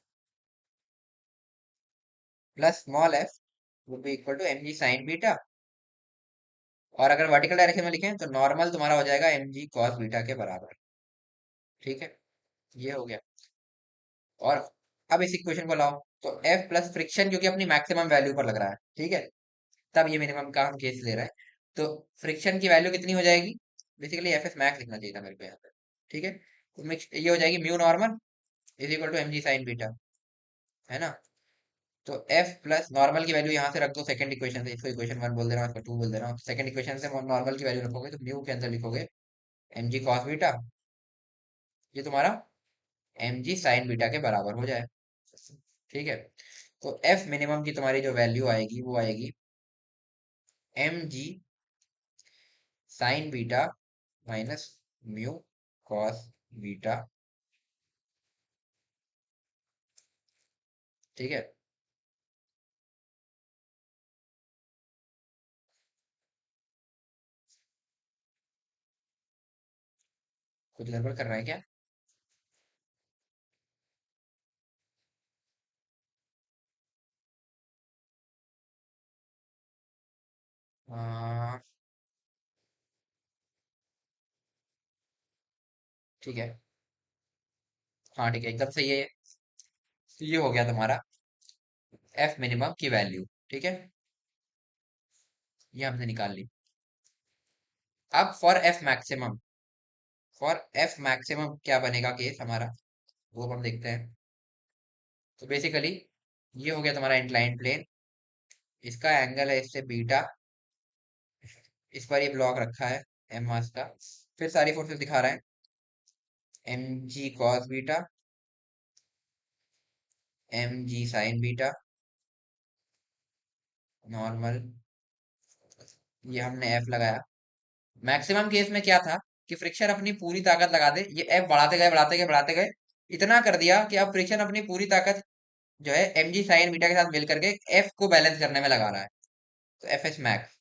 plus small F would be equal to mg sine beta, और अगर वर्टिकल डायरेक्शन में लिखें तो नॉर्मल तुम्हारा हो जाएगा mg कॉस बीटा के बराबर। ठीक है, ये हो गया। और अब इस इक्वेशन को लाओ, तो F प्लस फ्रिक्शन, क्योंकि अपनी मैक्सिमम वैल्यू पर लग रहा है, ठीक है, तब ये मिनिमम का हम केस ले रहे हैं। तो फ्रिक्शन की वैल्यू कितनी हो जाएगी, बेसिकली एफ एस मैक्स लिखना चाहिए था मेरे को यहाँ पे। ठीक है, तो ये हो जाएगी mu normal is equal to M ji sine beta, है ना। तो F प्लस नॉर्मल की वैल्यू यहाँ से रख दो, सेकंड इक्वेशन से, इसको इक्वेशन 1 बोल दे रहा हूँ, इसको 2 बोल दे रहा हूँ। सेकंड इक्वेशन से नॉर्मल की वैल्यू रखोगे तो म्यू के अंदर लिखोगे एम जी कॉस बीटा, ये तुम्हारा एम जी साइन बीटा के बराबर हो जाए। ठीक है, तो एफ मिनिमम की तुम्हारी जो वैल्यू आएगी वो आएगी एम जी sine beta minus mu cos beta. ठीक है, कुछ गड़बड़ कर रहा है क्या। हाँ, ठीक है। हाँ ठीक है, एकदम सही है ये। तो ये हो गया तुम्हारा एफ मिनिमम की वैल्यू। ठीक है, ये हमने निकाल ली। अब for F maximum, for F maximum क्या बनेगा केस हमारा, वो हम देखते हैं। तो बेसिकली ये हो गया तुम्हारा इंक्लाइन प्लेन, इसका एंगल है इससे बीटा, इस पर ये ब्लॉक रखा है एम मास का, फिर सारी फोर्सेस दिखा रहा है, एम जी कॉस बीटा, एम जी साइन बीटा, नॉर्मल, ये हमने एफ लगाया। मैक्सिमम केस में क्या था कि फ्रिक्शन अपनी पूरी ताकत लगा दे, ये एफ बढ़ाते गए बढ़ाते गए बढ़ाते गए, इतना कर दिया कि अब फ्रिक्शन अपनी पूरी ताकत जो है एम जी साइन बीटा के साथ मिल करके एफ को बैलेंस करने में लगा रहा है, तो एफ एस मैक्स।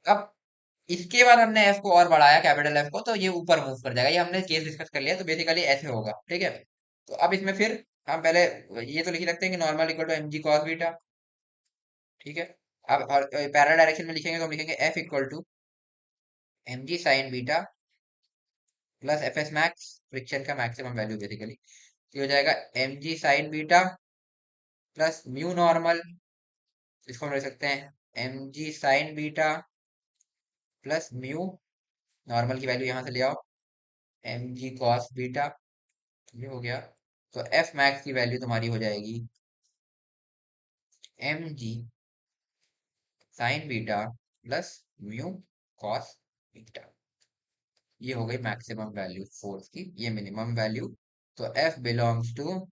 अब इसके बाद हमने एफ को और बढ़ाया, कैपिटल एफ को, तो ये ऊपर मूव कर जाएगा। ये हमने केस डिस्कस कर लिया, तो बेसिकली ऐसे होगा। ठीक है, तो अब इसमें फिर हम पहले ये तो लिख ही सकते हैं कि normal equal to M ji cos beta. ठीक है, अब और पैरेलल डायरेक्शन में लिखेंगे तो हम लिखेंगे F equal to M ji sine beta plus F S max, friction का मैक्सिमम वैल्यू बेसिकली। ये हो जाएगा एम जी sine beta plus mu normal, इसको हम लिख सकते हैं एम जी sine beta plus mu normal की वैल्यू यहाँ से ले आओ, एम जी कॉस बीटा। ये हो गया। तो एफ मैक्स की वैल्यू तुम्हारी हो जाएगी एम जी sine beta plus mu cos beta. ये हो गई मैक्सिमम वैल्यू फोर्स की, ये मिनिमम वैल्यू। तो F belongs to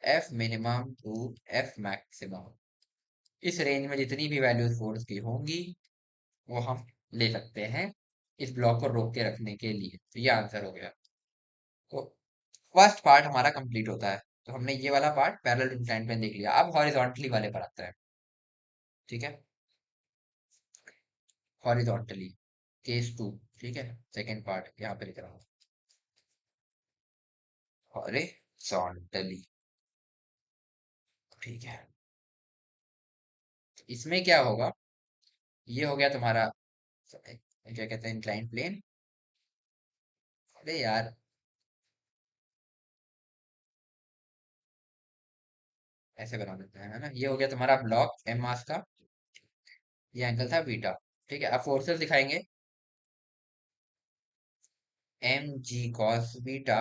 F minimum to F maximum, इस रेंज में जितनी भी वैल्यूज फोर्स की होंगी वो हम ले सकते हैं इस ब्लॉक को रोक के रखने के लिए। तो ये आंसर हो गया। तो फर्स्ट पार्ट हमारा कंप्लीट होता है। तो हमने ये वाला पार्ट पैरेलल इंक्लाइंड प्लेन देख लिया, अब हॉरिजॉन्टली वाले पर आता है। ठीक है, हॉरिजॉन्टली केस टू। ठीक है, सेकेंड पार्ट यहाँ पे लिख रहा हूँ, हॉरिजॉन्टली। ठीक है, इसमें क्या होगा, ये हो गया तुम्हारा क्या कहते हैं इंक्लाइंड प्लेन। अरे यार, ऐसे बना देते हैं, है ना। ये हो गया तुम्हारा ब्लॉक एम मास का, ये एंगल था बीटा। ठीक है, अब फोर्सेस दिखाएंगे, एम जी कॉस बीटा।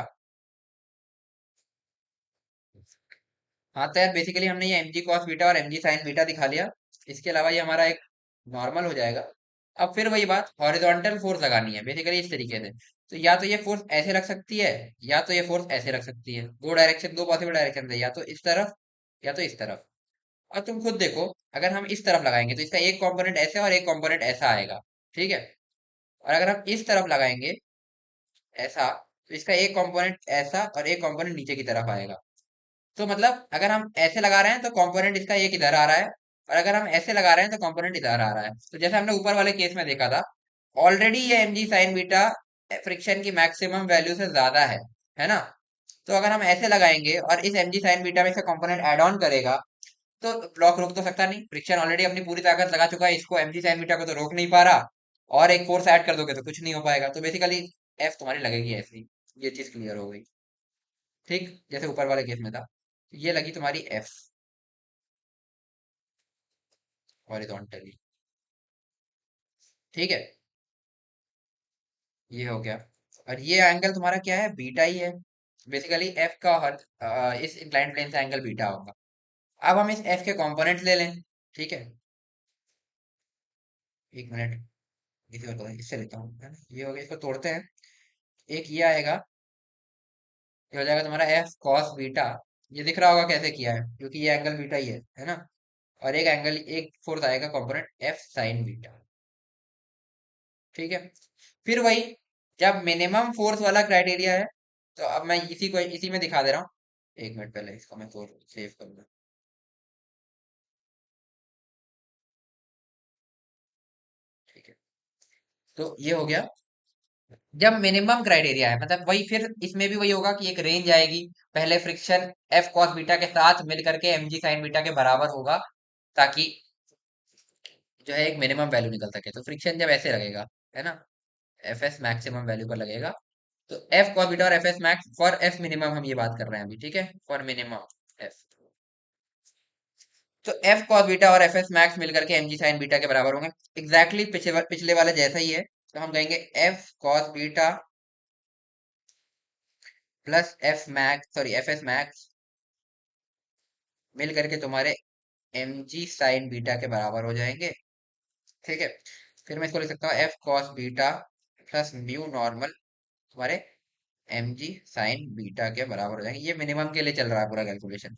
हाँ तो यार बेसिकली हमने ये एम जी कॉस बीटा और एम जी साइन बीटा दिखा लिया, इसके अलावा ये हमारा एक नॉर्मल हो जाएगा। अब फिर वही बात, हॉरिजॉन्टल फोर्स लगानी है बेसिकली इस तरीके से। तो या तो ये फोर्स ऐसे रख सकती है, या तो ये फोर्स ऐसे रख सकती है। दो डायरेक्शन, दो पॉसिबल डायरेक्शन है, या तो इस तरफ या तो इस तरफ। और तुम खुद देखो, अगर हम इस तरफ लगाएंगे तो इसका एक कंपोनेंट ऐसे और एक कंपोनेंट ऐसा आएगा। ठीक है, और अगर हम इस तरफ लगाएंगे ऐसा, तो इसका एक कंपोनेंट ऐसा और एक कंपोनेंट नीचे की तरफ आएगा। तो मतलब अगर हम ऐसे लगा रहे हैं तो कंपोनेंट इसका एक इधर आ रहा है, और अगर हम ऐसे लगा रहे हैं तो कंपोनेंट इधर आ रहा है। तो जैसे हमने ऊपर वाले केस में देखा था, ऑलरेडी ये एम जी साइन बीटा फ्रिक्शन की मैक्सिमम वैल्यू से ज्यादा है ना। तो अगर हम ऐसे लगाएंगे और इस एम जी साइन बीटा में इसका कंपोनेंट ऐड ऑन करेगा, तो ब्लॉक रोक तो सकता नहीं, फ्रिक्शन ऑलरेडी अपनी पूरी ताकत लगा चुका है, इसको एम जी साइन बीटा को तो रोक नहीं पा रहा। और एक फोर्स ऐड कर दोगे तो कुछ नहीं हो पाएगा। तो बेसिकली एफ तुम्हारी लगेगी ऐसी। ये चीज क्लियर हो गई। ठीक, जैसे ऊपर वाले केस में था, ये लगी तुम्हारी एफ हॉरिजॉन्टली। ठीक है, ये हो गया। और ये एंगल तुम्हारा क्या है, बीटा ही है। बेसिकली एफ का हर इस इंक्लाइंड प्लेन से एंगल बीटा होगा। अब हम इस एफ के कंपोनेंट्स ले लें। ठीक है, एक मिनट, इसी को इससे लेता हूँ, है ना। ये हो गया, इसको तोड़ते हैं। एक ये आएगा, ये हो जाएगा तुम्हारा एफ कॉस बीटा। ये दिख रहा होगा कैसे किया है, क्योंकि ये एंगल बीटा ही है ना। और एक एंगल, एक फोर्थ आएगा कंपोनेंट एफ साइन बीटा। ठीक है, फिर वही, जब मिनिमम फोर्स वाला क्राइटेरिया है, तो अब मैं इसी को इसी में दिखा दे रहा हूँ। एक मिनट, पहले इसको मैं तो सेव करूंगा। ठीक है, तो ये हो गया जब मिनिमम क्राइटेरिया है, मतलब वही, फिर इसमें भी वही होगा कि एक रेंज आएगी। पहले फ्रिक्शन एफ कॉस बीटा के साथ मिल करके एम जी साइन बीटा के बराबर होगा, ताकि जो है एक मिनिमम वैल्यू निकल सके। तो फ्रिक्शन जब ऐसे लगेगा, है ना, एफ एस मैक्सिमम वैल्यू पर लगेगा, तो एफ कॉस बीटा और F S max for F minimum हम ये बात कर रहे हैं अभी, ठीक है, फॉर मिनिमम एफ। तो एफ कॉस बीटा और एफ एस मैक्स मिलकर के एम जी साइन बीटा के बराबर होंगे। एग्जैक्टली पिछले वाले जैसा ही है। तो हम कहेंगे F cos beta plus F max, sorry F S max मिल करके तुम्हारे एम जी साइन बीटा के बराबर हो जाएंगे, ठीक है। फिर मैं इसको लिख सकता हूँ F cos beta plus mu normal तुम्हारे एम जी साइन बीटा के बराबर हो जाएंगे। ये मिनिमम के लिए चल रहा है पूरा कैलकुलेशन।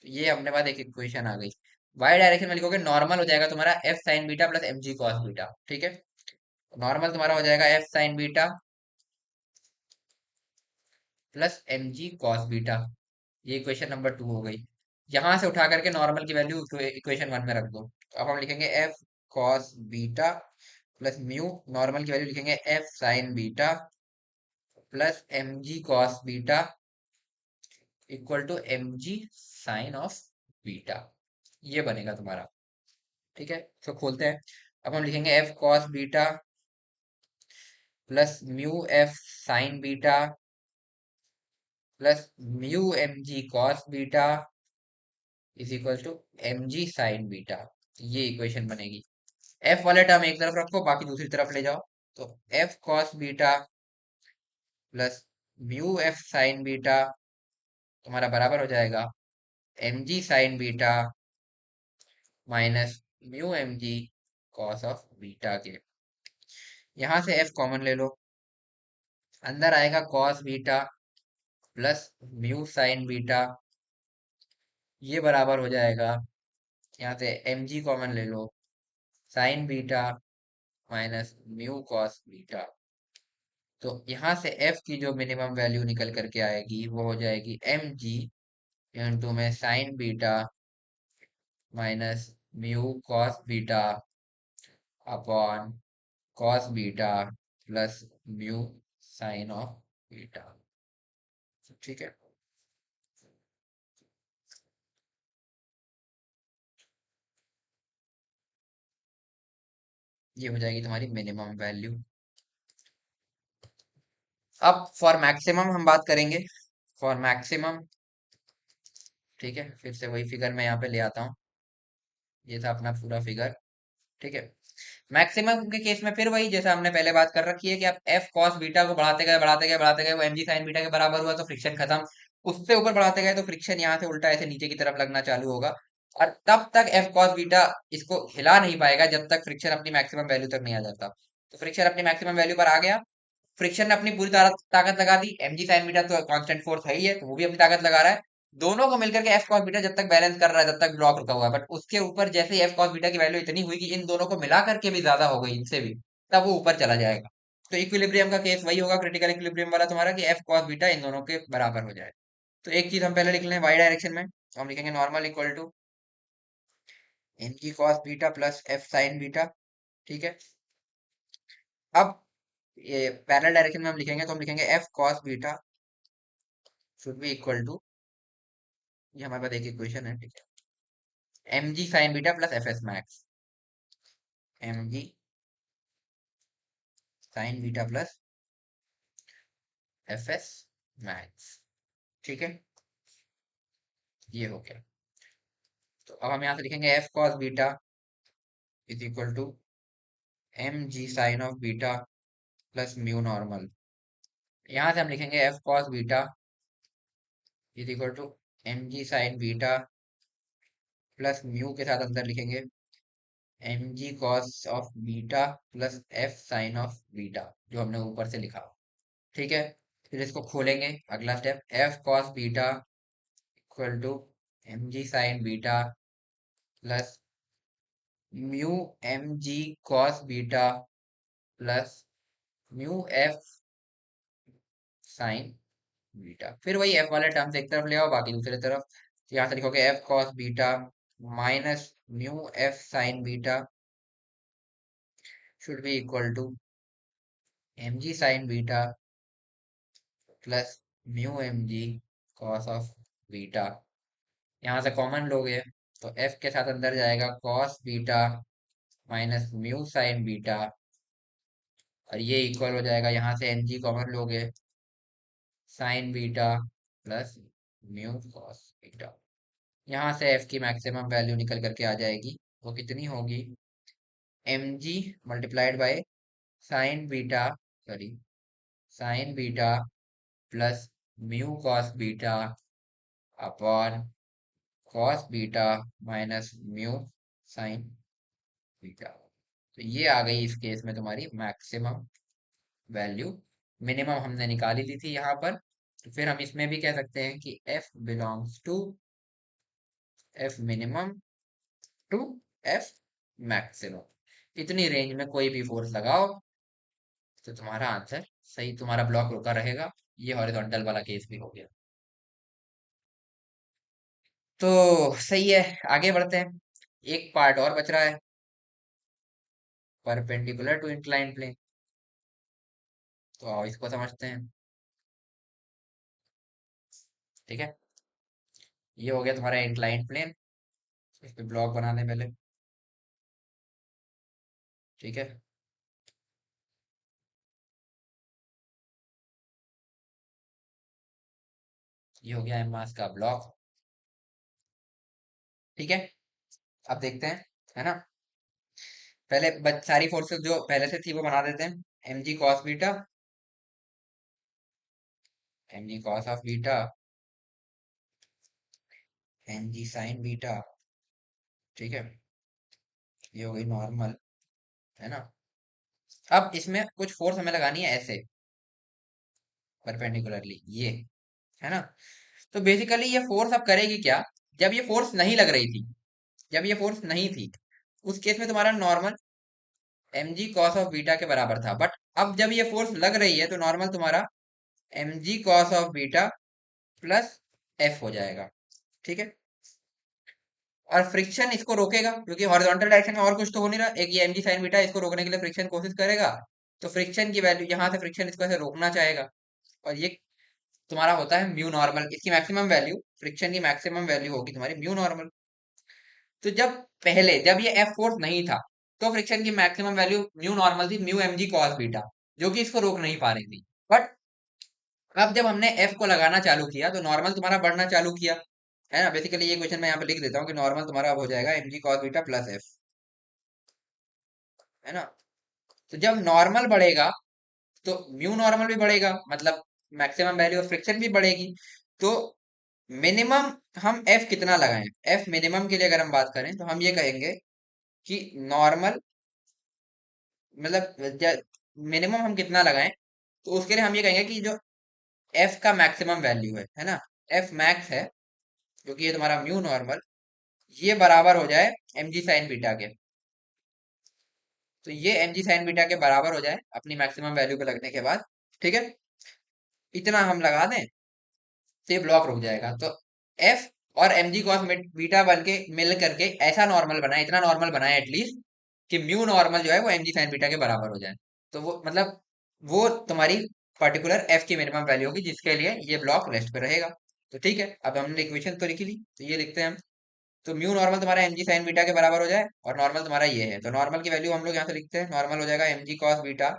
ये अपने पास एक इक्वेशन आ गई। वाई डायरेक्शन में लिखोगे नॉर्मल हो जाएगा तुम्हारा F sine beta plus M जी कॉस बीटा, ठीक है। नॉर्मल तुम्हारा हो जाएगा F sine beta plus M जी कॉस बीटा। ये इक्वेशन नंबर 2 हो गई। यहां से उठा करके नॉर्मल की वैल्यू इक्वेशन 1 में रख दो। तो अब हम लिखेंगे F cos beta plus mu, normal की वैल्यू लिखेंगे F sine beta plus M ji cos beta equal to M ji sine of beta. ये बनेगा तुम्हारा, ठीक है। तो खोलते हैं। अब हम लिखेंगे F cos beta plus mu F sine beta plus mu M G cos beta is equal to M ji sine beta. ये इक्वेशन बनेगी। एफ वाले टर्म एक तरफ रखो, बाकी दूसरी तरफ ले जाओ। तो F cos beta plus mu F sine beta तुम्हारा बराबर हो जाएगा M ji sine beta minus mu M G cos of beta के। यहां से एफ कॉमन ले लो, अंदर आएगा cos beta plus mu sine beta, ये बराबर हो जाएगा, यहाँ से एम जी कॉमन ले लो, sine beta minus mu cos beta. तो यहाँ से एफ की जो मिनिमम वैल्यू निकल करके आएगी वो हो जाएगी एम जी इंटू में sign beta minus mu cos beta upon cos beta plus mu sign of beta, ठीक है। ये हो जाएगी तुम्हारी मिनिमम वैल्यू। अब फॉर मैक्सिमम हम बात करेंगे। फॉर मैक्सिमम, ठीक है, फिर से वही फिगर मैं यहाँ पे ले आता हूँ। ये था अपना पूरा फिगर, ठीक है। मैक्सिमम के केस में फिर वही जैसा हमने पहले बात कर रखी है कि आप एफ कॉस बीटा को बढ़ाते गए बढ़ाते गए बढ़ाते गए, वो एमजी साइन बीटा के बराबर हुआ तो फ्रिक्शन खत्म। उससे ऊपर बढ़ाते गए तो फ्रिक्शन यहाँ से उल्टा ऐसे नीचे की तरफ लगना चालू होगा। और तब तक एफ कॉस बीटा इसको हिला नहीं पाएगा जब तक फ्रिक्शन अपनी मैक्सिमम वैल्यू तक नहीं आ जाता। तो फ्रिक्शन अपनी मैक्सिमम वैल्यू पर आ गया, फ्रिक्शन ने अपनी पूरी ताकत लगा दी, एमजी साइन बीटा तो कांस्टेंट फोर्स है ही है तो वो भी अपनी ताकत लगा रहा है। दोनों को मिलकर के एफ कॉस बीटा जब तक बैलेंस कर रहा है तब तक ब्लॉक रुका हुआ है। बट उसके ऊपर जैसे ही एफ कॉस बीटा की वैल्यू इतनी हुई कि इन दोनों को मिला करके भी ज्यादा हो गई इनसे भी, तब वो ऊपर चला जाएगा। तो इक्विलिब्रियम का केस वही होगा, क्रिटिकल इक्विलिब्रियम वाला तुम्हारा, कि एफ कॉस बीटा इन दोनों के बराबर हो जाए। तो एक चीज हम पहले लिख लें वाई डायरेक्शन में, तो हम लिखेंगे नॉर्मल इक्वल टू एन की cos beta plus F sine beta, ठीक है। अब ये पैरेलल डायरेक्शन में हम लिखेंगे तो हम लिखेंगे F cos beta should be equal to, ये हमारे पास एक इक्वेशन है, ठीक है, एम जी sine beta plus F S max, M जी sine beta plus F S max, ठीक है। ये हो गया। तो अब हम यहाँ से लिखेंगे F cos beta is equal to M ji sine of beta plus mu normal. यहाँ से हम लिखेंगे F cos beta is equal to M ji sine beta plus mu के साथ अंदर लिखेंगे M ji cos of beta plus F sine of beta, जो हमने ऊपर से लिखा, ठीक है। फिर इसको खोलेंगे, अगला step F cos beta equal to M ji sine beta plus mu M G cos beta plus mu F sine beta. फिर वही एफ वाले टर्म्स एक तरफ ले आओ, बाकी दूसरी तरफ। तो यहाँ से लिखोगे F cos beta minus mu F sine beta should be equal to M ji sine beta plus mu M G cos of beta. यहाँ से कॉमन लोगे तो एफ के साथ अंदर जाएगा cos beta minus mu sine beta, और ये इक्वल हो जाएगा, यहाँ से एम जी कॉमन लोगे sign beta plus mu cos beta. यहाँ से एफ की मैक्सिमम वैल्यू निकल करके आ जाएगी। वो कितनी होगी? M G multiplied by sine beta, sorry, sine beta plus mu cos beta upon cos beta minus mu sine beta. तो ये आ गई इस केस में तुम्हारी मैक्सिमम वैल्यू। मिनिमम हमने निकाली ली थी यहाँ पर। तो फिर हम इसमें भी कह सकते हैं कि F belongs to F minimum to F maximum. इतनी रेंज में कोई भी फोर्स लगाओ तो तुम्हारा आंसर सही, तुम्हारा ब्लॉक रुका रहेगा। ये हॉरिजॉन्टल वाला केस भी हो गया। तो सही है, आगे बढ़ते हैं। एक पार्ट और बच रहा है, परपेंडिकुलर टू इंक्लाइंड प्लेन। तो आओ इसको समझते हैं। ठीक है, ये हो गया तुम्हारा इंक्लाइंड प्लेन। इस पे ब्लॉक बना दें पहले। ठीक है, ये हो गया एम मास का ब्लॉक। ठीक है, अब देखते हैं, है ना। पहले सारी फोर्सेस जो पहले से थी वो बना देते हैं। M ji cos beta, M ji cos of beta, M ji sine beta. ठीक है, ये हो गई नॉर्मल, है ना। अब इसमें कुछ फोर्स हमें लगानी है ऐसे परपेंडिकुलरली, ये, है ना। तो बेसिकली ये फोर्स अब करेगी क्या? जब ये फोर्स नहीं लग रही थी, जब ये फोर्स नहीं थी, उस केस में तुम्हारा normal M ji cos of beta के बराबर था। बट अब जब ये फोर्स लग रही है तो नॉर्मल तुम्हारा M ji cos of beta plus F हो जाएगा। ठीक है, और फ्रिक्शन इसको रोकेगा क्योंकि हॉरिजॉन्टल डायरेक्शन में और कुछ तो हो नहीं रहा। एक ये mg sin बीटा इसको रोकने के लिए फ्रिक्शन कोशिश करेगा। तो फ्रिक्शन की वैल्यू यहाँ से, फ्रिक्शन इसको ऐसे रोकना चाहेगा। और ये तुम्हारा होता है म्यू नॉर्मल। इसकी मैक्सिमम वैल्यू, फ्रिक्शन की मैक्सिमम वैल्यू होगी तुम्हारी म्यू नॉर्मल। तो जब पहले, जब ये एफ फोर्स नहीं था, तो फ्रिक्शन की मैक्सिमम वैल्यू म्यू नॉर्मल थी, म्यू mg cos बीटा, जो कि इसको रोक नहीं पा रही थी। बट अब जब हमने एफ को लगाना चालू किया तो नॉर्मल तुम्हारा बढ़ना चालू किया, है ना। बेसिकली ये क्वेश्चन मैं यहाँ पे लिख देता हूँ कि नॉर्मल तुम्हारा अब हो जाएगा mg cos beta plus F, है ना। तो जब नॉर्मल बढ़ेगा तो म्यू नॉर्मल भी बढ़ेगा, मतलब मैक्सिमम वैल्यू ऑफ फ्रिक्शन भी बढ़ेगी। तो मिनिमम हम एफ कितना लगाएं? एफ मिनिमम के लिए अगर हम बात करें तो हम ये कहेंगे कि नॉर्मल, मतलब मिनिमम हम कितना लगाएं, तो उसके लिए हम ये कहेंगे कि जो एफ का मैक्सिमम वैल्यू है ना, एफ मैक्स है, क्योंकि ये तुम्हारा म्यू नॉर्मल, ये बराबर हो जाए एम जी साइन बीटा के। तो ये एम जी साइन बीटा के बराबर हो जाए अपनी मैक्सिमम वैल्यू पे लगने के बाद। ठीक है, इतना हम लगा दें तो ये ब्लॉक रुक जाएगा। तो एफ और एम जी कॉस बीटा बन के मिल करके ऐसा नॉर्मल बनाए, इतना नॉर्मल बनाए एटलीस्ट कि म्यू नॉर्मल जो है वो एम जी साइन बीटा के बराबर हो जाए। तो वो मतलब वो तुम्हारी पर्टिकुलर एफ की मिनिमम वैल्यू होगी जिसके लिए ये ब्लॉक रेस्ट पे रहेगा। तो ठीक है, अब हमने इक्वेशन तो लिखी ली, तो ये लिखते हैं हम। तो म्यू नॉर्मल तुम्हारा एम जी साइन बीटा के बराबर हो जाए और नॉर्मल तुम्हारा ये है, तो नॉर्मल की वैल्यू हम लोग यहाँ से लिखते हैं। नॉर्मल हो जाएगा एम जी कॉस बीटा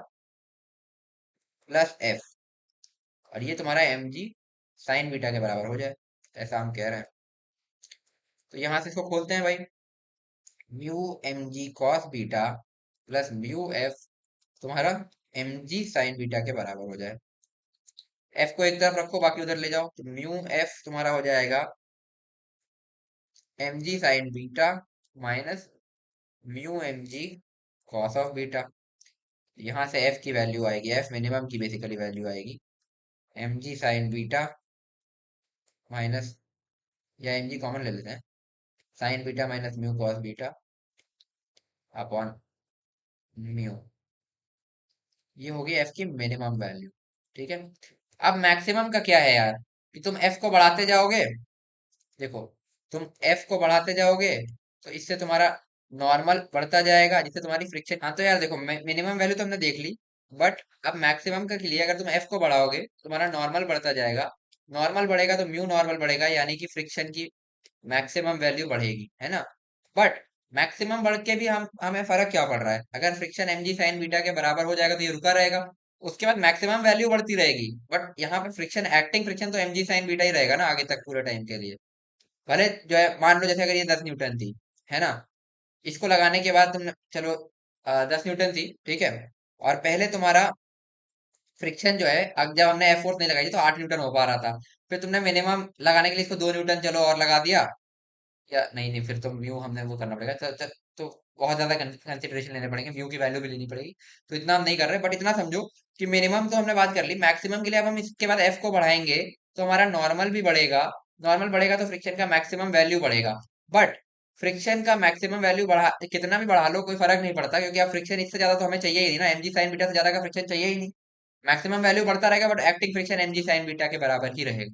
प्लस एफ, और ये तुम्हारा एम जी साइन बीटा के बराबर हो जाए, ऐसा हम कह रहे हैं। तो यहाँ से इसको खोलते हैं भाई। Mu M G cos beta plus mu F तुम्हारा एम जी साइन बीटा के बराबर हो जाए। एफ को एक तरफ रखो, बाकी उधर ले जाओ, तो म्यू एफ तुम्हारा हो जाएगा M ji sine beta minus mu M G cos of beta. यहाँ से एफ की वैल्यू आएगी, एफ मिनिमम की बेसिकली वैल्यू आएगी एम जी साइन बीटा माइनस, या एम जी कॉमन ले लेते हैं, sine beta minus mu cos beta upon mu. ये होगी एफ की मिनिमम वैल्यू। ठीक है, अब मैक्सिमम का क्या है यार, कि तुम एफ को बढ़ाते जाओगे। देखो, तुम एफ को बढ़ाते जाओगे तो इससे तुम्हारा नॉर्मल बढ़ता जाएगा, जिससे तुम्हारी फ्रिक्शन, हाँ तो यार देखो, मिनिमम वैल्यू तो हमने देख ली। बट अब मैक्सिमम का के लिए अगर तुम एफ को बढ़ाओगे तुम्हारा नॉर्मल बढ़ता जाएगा। नॉर्मल बढ़ेगा तो म्यू नॉर्मल बढ़ेगा, यानी कि फ्रिक्शन की मैक्सिमम वैल्यू बढ़ेगी, है ना। बट मैक्सिमम बढ़ के भी हम हमें फर्क क्या पड़ रहा है? अगर फ्रिक्शन एम जी साइन बीटा के बराबर हो जाएगा तो ये रुका रहेगा। उसके बाद मैक्सिमम वैल्यू बढ़ती रहेगी, बट यहाँ पे फ्रिक्शन, एक्टिंग फ्रिक्शन तो mg साइन बीटा ही रहेगा ना आगे तक पूरे टाइम के लिए। भले जो है मान लो जैसे अगर ये 10 न्यूटन थी, है ना, इसको लगाने के बाद तुमने चलो 10 न्यूटन थी, ठीक है, और पहले तुम्हारा फ्रिक्शन जो है, अब जब हमने एफ फोर्स नहीं लगाई थी तो 8 न्यूटन हो पा रहा था, फिर तुमने मिनिमम लगाने के लिए इसको 2 न्यूटन चलो और लगा दिया, या नहीं नहीं फिर तो म्यू हमने वो करना पड़ेगा, तो बहुत ज्यादा कंसिडरेशन लेने पड़ेंगे, म्यू की वैल्यू भी लेनी पड़ेगी, तो इतना हम नहीं कर रहे, बट इतना समझो कि मिनिमम तो हमने बात कर ली, मैक्सिमम के लिए अब हम इसके बाद एफ को बढ़ाएंगे तो हमारा नॉर्मल भी बढ़ेगा, नॉर्मल बढ़ेगा तो फ्रिक्शन का मैक्सिमम वैल्यू बढ़ेगा, बट फ्रिक्शन का मैक्सिमम वैल्यू बढ़ा कितना भी बढ़ा लो कोई फर्क नहीं पड़ता, क्योंकि अब फ्रिक्शन इससे ज्यादा तो हमें चाहिए ही नहीं ना, mg साइन बीटा से ज्यादा का फ्रिक्शन चाहिए ही नहीं, मैक्सिमम वैल्यू बढ़ता रहेगा but acting friction mg sine beta के बराबर ही रहेगा,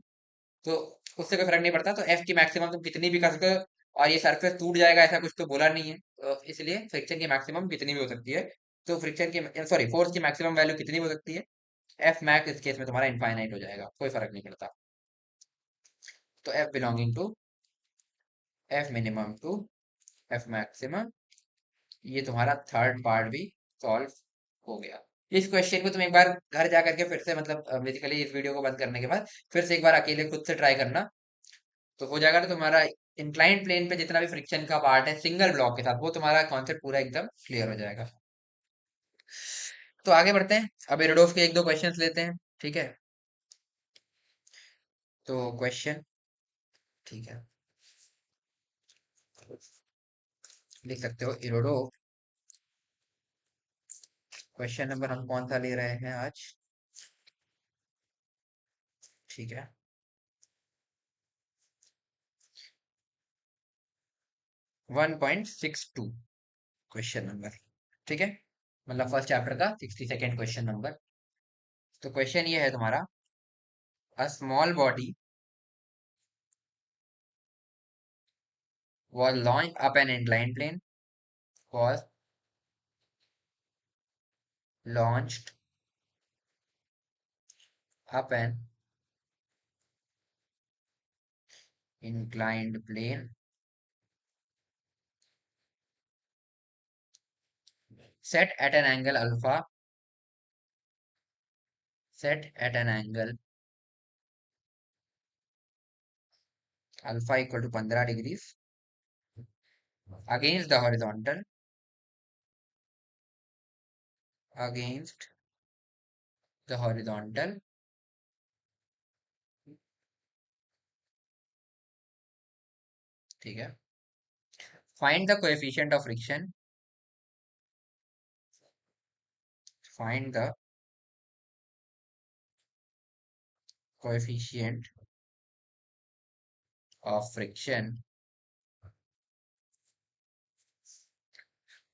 तो उससे कोई फर्क नहीं पड़ता, तो एफ की मैक्सिमम तुम कितनी भी कर सकते हो, और ये सरफेस टूट जाएगा ऐसा कुछ तो बोला नहीं है, तो इसलिए फ्रिक्शन की मैक्सिमम कितनी भी हो सकती है, तो फ्रिक्शन की सॉरी फोर्स की मैक्सिमम वैल्यू कितनी भी हो सकती है, एफ मैक्स इस केस में तुम्हारा इनफाइनाइट हो जाएगा, कोई फर्क नहीं पड़ता, तो F belonging to F minimum to F maximum, ये तुम्हारा थर्ड पार्ट भी सॉल्व हो गया। इस क्वेश्चन को तुम एक बार घर जा करके फिर से, मतलब बेसिकली इस वीडियो को बंद करने के बाद फिर से एक बार अकेले खुद से ट्राई करना, तो हो जाएगा ना तुम्हारा इंक्लाइंड प्लेन पे जितना भी फ्रिक्शन का पार्ट है सिंगल ब्लॉक के साथ, वो तुम्हारा कॉन्सेप्ट पूरा एकदम क्लियर हो जाएगा। तो आगे बढ़ते हैं, अब एरोडोफ के एक दो क्वेश्चंस लेते हैं, ठीक है, तो क्वेश्चन, ठीक है, लिख सकते हो एरोडोफ, क्वेश्चन नंबर हम कौन सा ले रहे हैं आज, ठीक है, 1.62 क्वेश्चन नंबर, ठीक है, मतलब फर्स्ट चैप्टर का 62nd क्वेश्चन नंबर। तो क्वेश्चन ये है तुम्हारा, a small body was launched up an inclined plane, was launched up an inclined plane set at an angle alpha, set at an angle alpha equal to 15 degrees against the horizontal, against the horizontal, ठीक है, find the coefficient of friction, find the coefficient of friction,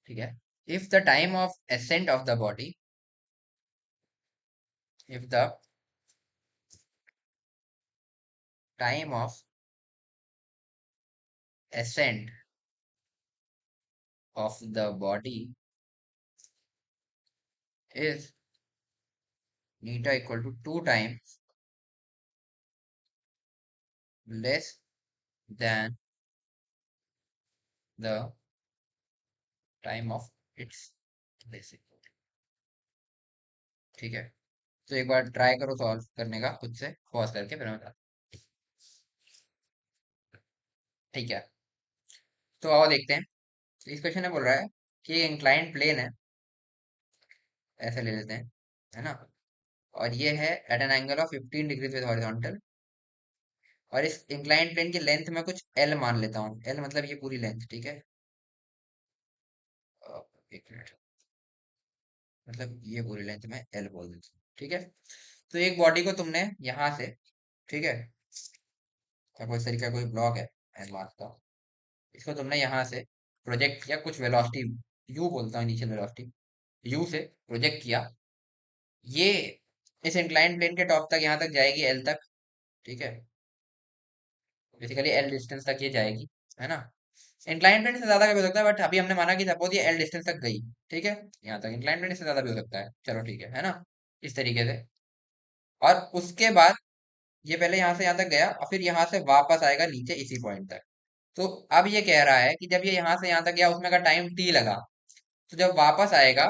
ठीक है, if the time of ascent of the body, if the time of ascent of the body is neta equal to 2 times less than the time of its basic, ठीक है, तो एक बार try करो solve करने का खुद से पॉज करके, फिर मैं बताता हूँ, ठीक है, तो आओ देखते हैं, इस क्वेश्चन में बोल रहा है कि इंक्लाइंड प्लेन है, ऐसे ले लेते हैं, है ना, और ये है at an angle of 15 degree with horizontal, और इस इंक्लाइंड प्लेन की लेंथ में कुछ एल मान लेता हूँ, एल मतलब ये पूरी लेंथ, ठीक है, एक मिनट, मतलब ये पूरी लेंथ में एल बोल देता हूँ, ठीक है, तो एक बॉडी को तुमने यहाँ से, ठीक है, कोई तरीका कोई ब्लॉक है एडवांस का, इसको तुमने यहाँ से प्रोजेक्ट किया, कुछ वेलोसिटी यू बोलता हूँ, इनिशियल वेलोसिटी यू से प्रोजेक्ट किया, ये इस इंक्लाइन प्लेन के टॉप तक, यहाँ तक जाएगी एल तक, ठीक है, बेसिकली एल डिस्टेंस तक ये जाएगी, है ना, इंक्लाइन प्लेन से ज्यादा का भी हो सकता है, बट अभी हमने माना कि सपोज ये एल डिस्टेंस तक गई, ठीक है, यहाँ तक इंक्लाइन प्लेन से ज्यादा भी हो सकता है, चलो ठीक है ना, इस तरीके से, और उसके बाद ये पहले यहाँ से यहाँ तक गया और फिर यहाँ से वापस आएगा नीचे इसी पॉइंट तक, तो अब ये कह रहा है कि जब ये यहाँ से यहाँ तक गया उसमें का टाइम टी लगा, तो जब वापस आएगा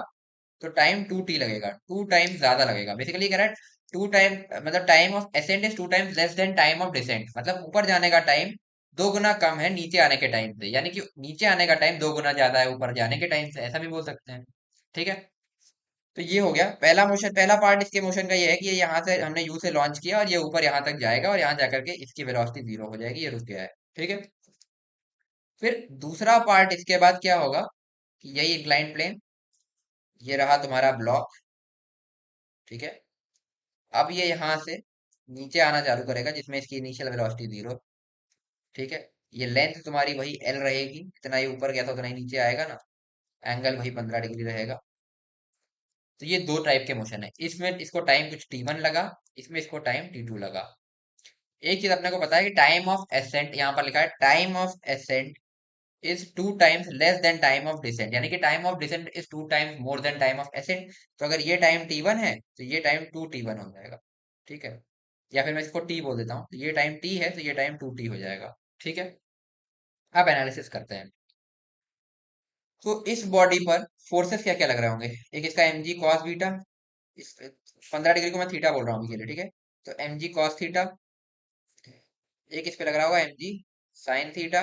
तो टाइम 2t लगेगा, 2 टाइम ज्यादा लगेगा। बेसिकली कह रहा है 2 टाइम, मतलब time of ascent is 2 times less than time of descent, मतलब ऊपर जाने का टाइम 2 गुना कम है नीचे आने के टाइम से, यानी कि नीचे आने का टाइम 2 गुना ज्यादा है ऊपर जाने के टाइम से, ऐसा भी बोल सकते हैं। ठीक है, तो ये हो गया पहला मोशन। पहला पार्ट इसके मोशन का ये है कि ये यहाँ से हमने यू से लॉन्च किया और ये ऊपर यहाँ तक जाएगा और यहाँ जाकर के इसकी वेलोसिटी 0 हो जाएगी, ये रुक गया है। ठीक है, फिर दूसरा पार्ट इसके बाद क्या होगा कि यही इंक्लाइन प्लेन, ये रहा तुम्हारा ब्लॉक। ठीक है, अब ये यहाँ से नीचे आना चालू करेगा जिसमें इसकी इनिशियल वेलोसिटी 0। ठीक है, ये लेंथ तुम्हारी वही एल रहेगी, इतना ही ऊपर गया था उतना ही नीचे आएगा ना, एंगल वही 15 डिग्री रहेगा। तो ये दो टाइप के मोशन है, इसमें इसको टाइम कुछ t1 लगा, इसमें इसको टाइम t2 लगा। एक चीज अपने को पता है कि टाइम ऑफ एसेंट, यहाँ पर लिखा है time of ascent is 2 times less than time of descent, यानी कि time of descent is 2 times more than time of ascent. तो अगर ये टाइम t1 है तो ये टाइम 2t1 हो जाएगा। ठीक है, या फिर मैं इसको t बोल देता हूँ, तो ये टाइम t है तो ये टाइम 2t हो जाएगा। ठीक है, अब एनालिसिस करते हैं। तो इस बॉडी पर फोर्सेस क्या क्या लग रहे होंगे, एक इसका एम जी कॉस बीटा, इस 15 डिग्री को मैं थीटा बोल रहा हूँ अभी के लिए। ठीक है, तो एम जी कॉस थीटा, एक इस पे लग रहा होगा एम जी साइन थीटा,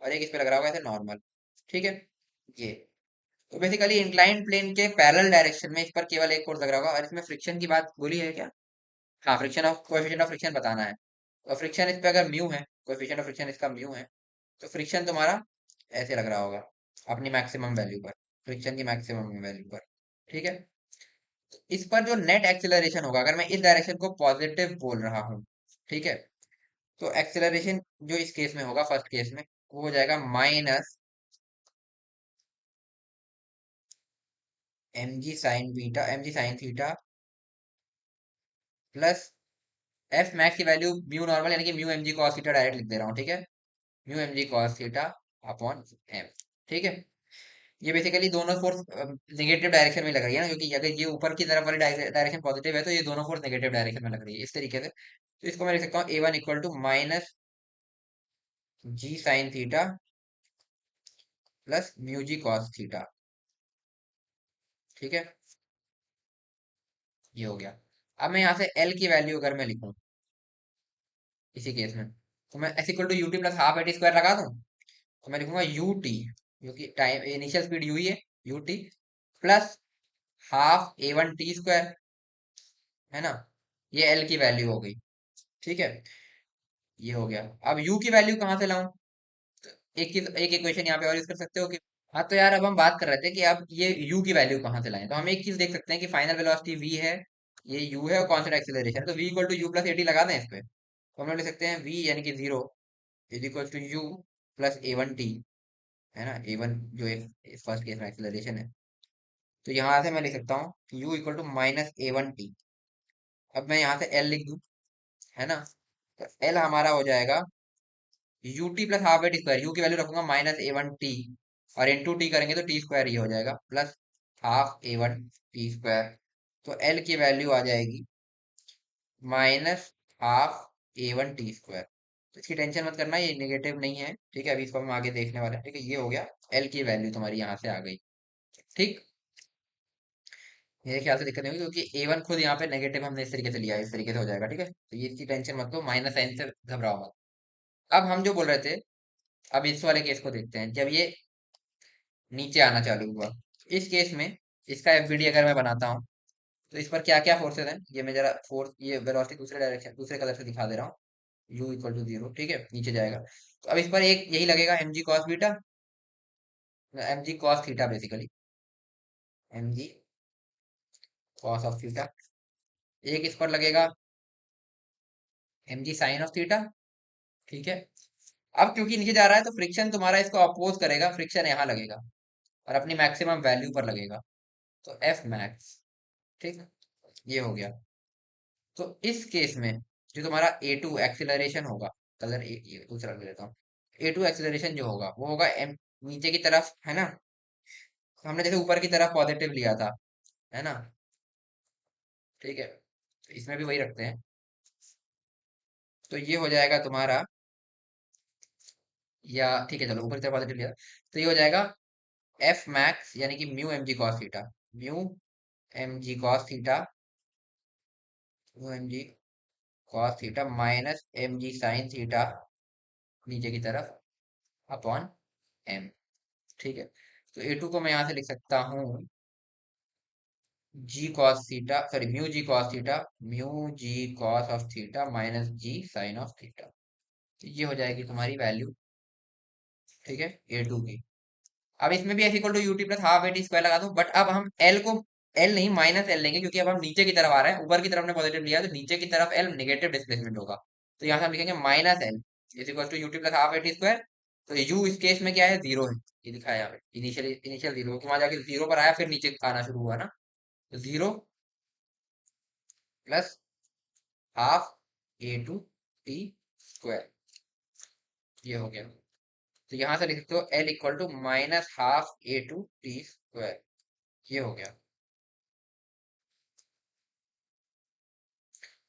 और एक इस पे लग रहा होगा ऐसे नॉर्मल। ठीक है, ये तो बेसिकली इंक्लाइन प्लेन के पैरेलल डायरेक्शन में इस पर केवल एक फोर्स लग रहा होगा। और इसमें फ्रिक्शन की बात बोली है क्या? हाँ, friction of coefficient of friction बताना है। और फ्रिक्शन इस पे अगर म्यू है, कोएफिशिएंट ऑफ फ्रिक्शन इसका म्यू है, तो फ्रिक्शन तुम्हारा ऐसे लग रहा होगा अपनी मैक्सिमम वैल्यू पर, फ्रिक्शन की मैक्सिमम वैल्यू पर। ठीक है, तो इस पर जो नेट एक्सेलरेशन होगा, अगर मैं इस डायरेक्शन को पॉजिटिव बोल रहा हूँ, ठीक है, तो एक्सेलरेशन जो इस केस में होगा, फर्स्ट केस में, वो हो जाएगा minus M G sine beta, M जी sine theta plus F max की वैल्यू म्यू नॉर्मल, यानी कि mu M G cos theta direct लिख दे रहा हूँ। ठीक है, mu M G cos theta upon M. ठीक है, ये बेसिकली दोनों फोर्स नेगेटिव डायरेक्शन में लग रही है ना, क्योंकि अगर ये ऊपर की तरफ वाली डायरेक्शन पॉजिटिव है तो ये दोनों फोर्स नेगेटिव डायरेक्शन में लग रही है, इस तरीके से। तो इसको मैं लिख सकता हूँ a one equal to minus g sine theta plus mu g cos theta. ठीक है, ये हो गया। अब मैं यहाँ से एल की वैल्यू अगर मैं लिखूं इसी केस में, तो मैं S equal to U T plus half A T square लगा दूं, तो मैं लिखूंगा यू टी, क्योंकि टाइम इनिशियल स्पीड यू ही है, यू टी प्लस हाफ ए वन टी स्क्वायर, है ना, ये एल की वैल्यू हो गई। ठीक है, ये हो गया। अब u की वैल्यू कहाँ से लाऊं? एक इक्वेशन यहाँ पे और यूज कर सकते हो कि, हाँ तो यार अब हम बात कर रहे थे कि अब ये u की वैल्यू कहाँ से लाएं, तो हम एक चीज देख सकते हैं कि फाइनल वेलोसिटी v है, ये u है और कांस्टेंट एक्सीलरेशन है, तो v equal to U plus A T लगा दें इस पे, तो हम लोग लिख सकते हैं v यानी कि 0 is equal to U plus A one T, है ना, ए वन जो एक फर्स्ट केस में एक्सीलरेशन है। तो यहाँ से मैं लिख सकता हूँ कि u equal to minus A one T. अब मैं यहाँ से l लिख दूँ, है ना, तो l हमारा हो जाएगा you T plus half A T square, you की वैल्यू रखूंगा माइनस ए वन टी, और इन टू टी करेंगे तो टी स्क्वायर ये हो जाएगा प्लस हाफ ए वन टी स्क्वायर। तो एल की वैल्यू आ जाएगी माइनस हाफ ए वन टी स्क्वायर। तो इसकी टेंशन मत करना, ये नेगेटिव नहीं है। ठीक है, अभी इसको हम आगे देखने वाले हैं। ठीक है, ये हो गया, एल की वैल्यू तुम्हारी यहाँ से आ गई। ठीक, मेरे ख्याल से दिक्कत नहीं होगी क्योंकि ए वन खुद यहाँ पे नेगेटिव हमने इस तरीके से लिया है, इस तरीके से हो जाएगा। ठीक है, तो ये इसकी टेंशन मत लो, माइनस साइन से घबराओ मत। अब हम जो बोल रहे थे, अब इस वाले केस को देखते हैं, जब ये नीचे आना चालू हुआ, इस केस में इसका एफबीडी अगर मैं बनाता हूँ, तो इस पर क्या क्या फोर्सेस हैं, ये मैं जरा फोर्स, ये वेलोसिटी दूसरे डायरेक्शन दूसरे कलर से दिखा दे रहा हूँ। u इक्वल टू 0, ठीक है, नीचे जाएगा। तो अब इस पर एक यही लगेगा M ji cos beta, M ji cos theta, basically M ji cos of theta. एक इस पर लगेगा M ji sine of theta. ठीक है, अब क्योंकि नीचे जा रहा है तो फ्रिक्शन तुम्हारा इसको अपोज करेगा, फ्रिक्शन यहाँ लगेगा और अपनी मैक्सिमम वैल्यू पर लगेगा, तो एफ मैक्स। ठीक, ये हो गया। तो इस केस में जो तुम्हारा ए टू एक्सिलरेशन होगा, कलर ये दूसरा ले लेता हूँ, ए टू एक्सिलरेशन जो होगा वो होगा एम नीचे की तरफ, है ना, हमने जैसे ऊपर की तरफ पॉजिटिव लिया था, है ना। ठीक है, तो इसमें भी वही रखते हैं, तो ये हो जाएगा तुम्हारा, या ठीक है चलो ऊपर की तरफ पॉजिटिव लिया, तो ये हो जाएगा एफ मैक्स यानी कि mu M G cos theta. Mu M G cos theta, mu M G cos theta minus M G sine theta नीचे की तरफ अपॉन एम। ठीक है, तो ए टू को मैं यहाँ से लिख सकता हूँ g cos theta, sorry mu g cos theta, mu g cos of theta minus g sine of theta. तो ये हो जाएगी तुम्हारी वैल्यू, ठीक है, ए टू की। अब इसमें भी s equal to u t plus half A T square लगा दूं, बट अब हम एल को, एल नहीं माइनस एल लेंगे, क्योंकि अब हम नीचे की तरफ आ रहे हैं, ऊपर की तरफ ने पॉजिटिव लिया तो नीचे की तरफ एल नेगेटिव डिस्प्लेसमेंट होगा। तो यहाँ से हम लिखेंगे minus l is equal to u t plus half A T square. तो यू इस केस में क्या है, जीरो है, ये लिखा है यहाँ पे, इनिशियल इनिशियल जीरो, क्योंकि वहां जाके जीरो पर आया फिर नीचे आना शुरू हुआ ना। तो zero plus half a two t square, ये हो गया। तो यहाँ से लिख सकते हो l equal to minus half a two t square, ये हो गया।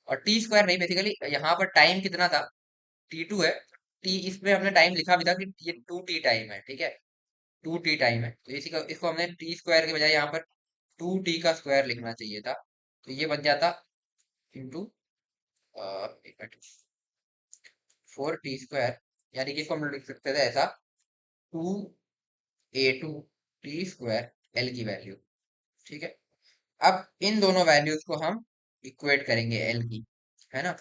और टी स्क्वायर नहीं, बेसिकली यहाँ पर टाइम कितना था, टी टू है। टी इसमें हमने टाइम लिखा भी था कि ये टू टी टाइम है, ठीक है, टू टी टाइम है, तो इसी का इसको हमने टी स्क्वायर के बजाय यहाँ पर टू टी का स्क्वायर लिखना चाहिए था। तो ये बन जाता इंटू फोर टी स्क्वायर, यानी कि इसको हम लिख सकते थे ऐसा, two a two t square l की वैल्यू। ठीक है, अब इन दोनों वैल्यूज को हम इक्वेट करेंगे एल की, है ना,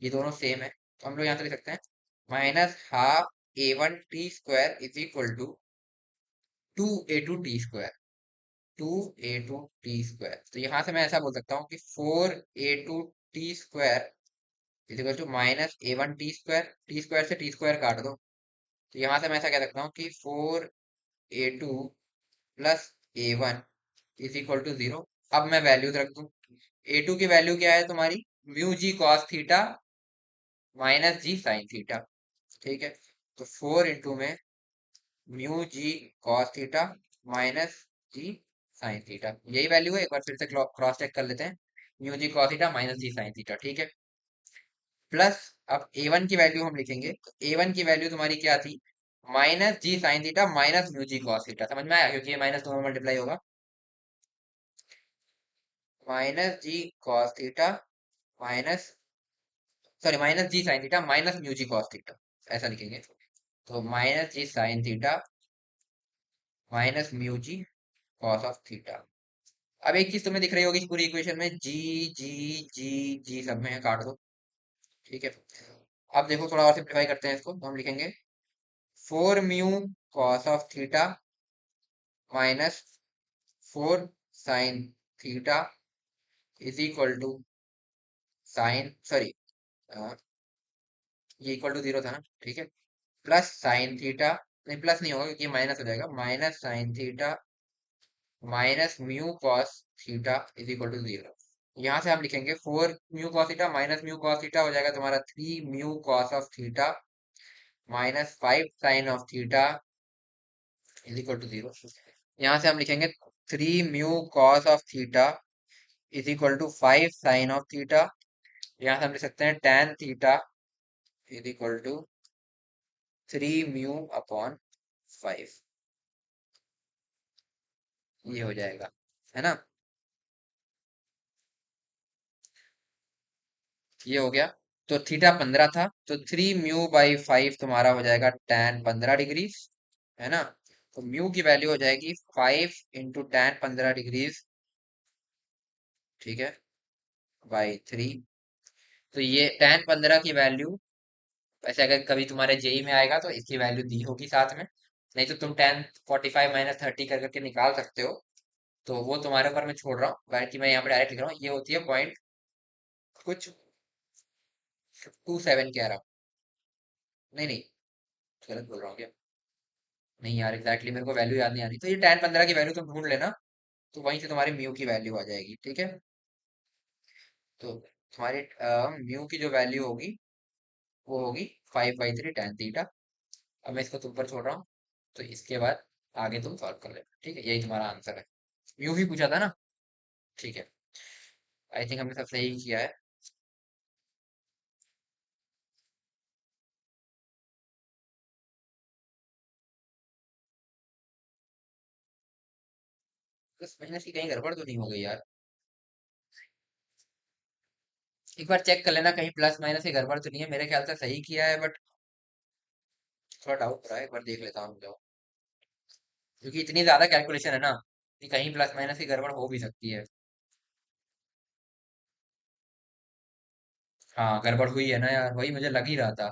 ये दोनों सेम है, तो हम लोग यहाँ से लिख सकते हैं minus half A one T square is equal to two a two t square, two a two t square. तो यहाँ से मैं ऐसा बोल सकता हूँ कि four a two t square is equal to minus A one T square से टी स्क्वायर काट दो, तो यहाँ से मैं ऐसा कह सकता हूँ कि four a two plus A one is equal to zero. अब मैं वैल्यूज रख दूं, ए टू की वैल्यू क्या है तुम्हारी, mu g cos theta minus g sine theta, ठीक है। तो फोर इंटू में mu g cos theta minus g sine theta, यही वैल्यू है, एक बार फिर से क्रॉस चेक कर लेते हैं, mu g cos theta minus g sine theta, ठीक है। प्लस अब ए वन की वैल्यू हम लिखेंगे, तो ए वन की वैल्यू तुम्हारी क्या थी, minus g sine theta minus mu g cos theta, समझ में आया, क्योंकि ये माइनस दोनों मल्टीप्लाई होगा, minus g cos theta minus, sorry minus g sine theta minus mu g cos theta, ऐसा लिखेंगे। तो minus g sine theta minus mu g cos of theta. अब एक चीज तुम्हें दिख रही होगी इस पूरी इक्वेशन में, जी जी जी जी सब में है, काट दो, ठीक है। अब देखो थोड़ा और सिंप्लीफाई करते हैं इसको, तो हम लिखेंगे four mu cos of theta minus four sine theta is equal to sine, sorry ये इक्वल टू जीरो था ना, ठीक है, प्लस साइन थीटा, नहीं प्लस नहीं होगा क्योंकि माइनस हो जाएगा, minus sine theta minus mu cos theta is equal to zero. यहाँ से हम लिखेंगे four mu cos theta minus mu cos theta हो जाएगा तुम्हारा three mu cos of theta minus five sine of theta is equal to zero. यहाँ से हम लिखेंगे three mu cos of theta is equal to five sine of theta, यहाँ से हम लिख सकते हैं tan theta is equal to three mu upon five, ये हो जाएगा, है ना, ये हो गया। तो थीटा 15 था, तो थ्री म्यू बाई फाइव तुम्हारा हो जाएगा टेन 15 डिग्रीज, है ना। तो म्यू की वैल्यू हो जाएगी फाइव इंटू टेन 15 डिग्रीज, ठीक है, बाई थ्री। तो ये टेन 15 की वैल्यू, वैसे अगर कभी तुम्हारे जेई में आएगा तो इसकी वैल्यू दी होगी साथ में, नहीं तो तुम टेन 45 माइनस 30 कर करके निकाल सकते हो। तो वो तुम्हारे ऊपर मैं छोड़ रहा हूँ, बाकी मैं यहाँ पे डायरेक्ट लिख रहा हूँ, ये होती है पॉइंट कुछ 27 कह रहा हूँ, नहीं नहीं गलत बोल रहा हूँ क्या, नहीं यार एग्जैक्टली मेरे को वैल्यू याद नहीं आ रही, तो ये टेन 15 की वैल्यू तुम ढूंढ लेना, तो वहीं से तुम्हारी म्यू की वैल्यू आ जाएगी, ठीक है। तो तुम्हारी म्यू की जो वैल्यू होगी वो होगी five by three tan theta. अब मैं इसको तुम पर छोड़ रहा हूँ, तो इसके बाद आगे तुम सॉल्व कर लेना, ठीक है, यही तुम्हारा आंसर है। म्यू भी पूछा था ना, ठीक है, आई थिंक हमने सब सही किया है। प्लस माइनस की कहीं गड़बड़ तो नहीं हो गई यार? एक बार चेक कर लेना, कहीं प्लस माइनस की गड़बड़ तो नहीं है। मेरे ख्याल से सही किया है, बट थोड़ा डाउट हो रहा है। एक बार देख लेता हूँ जो, क्योंकि इतनी ज्यादा कैलकुलेशन है ना कि कहीं प्लस माइनस की गड़बड़ हो भी सकती है। हाँ, गड़बड़ हुई है ना यार, वही मुझे लग ही रहा था।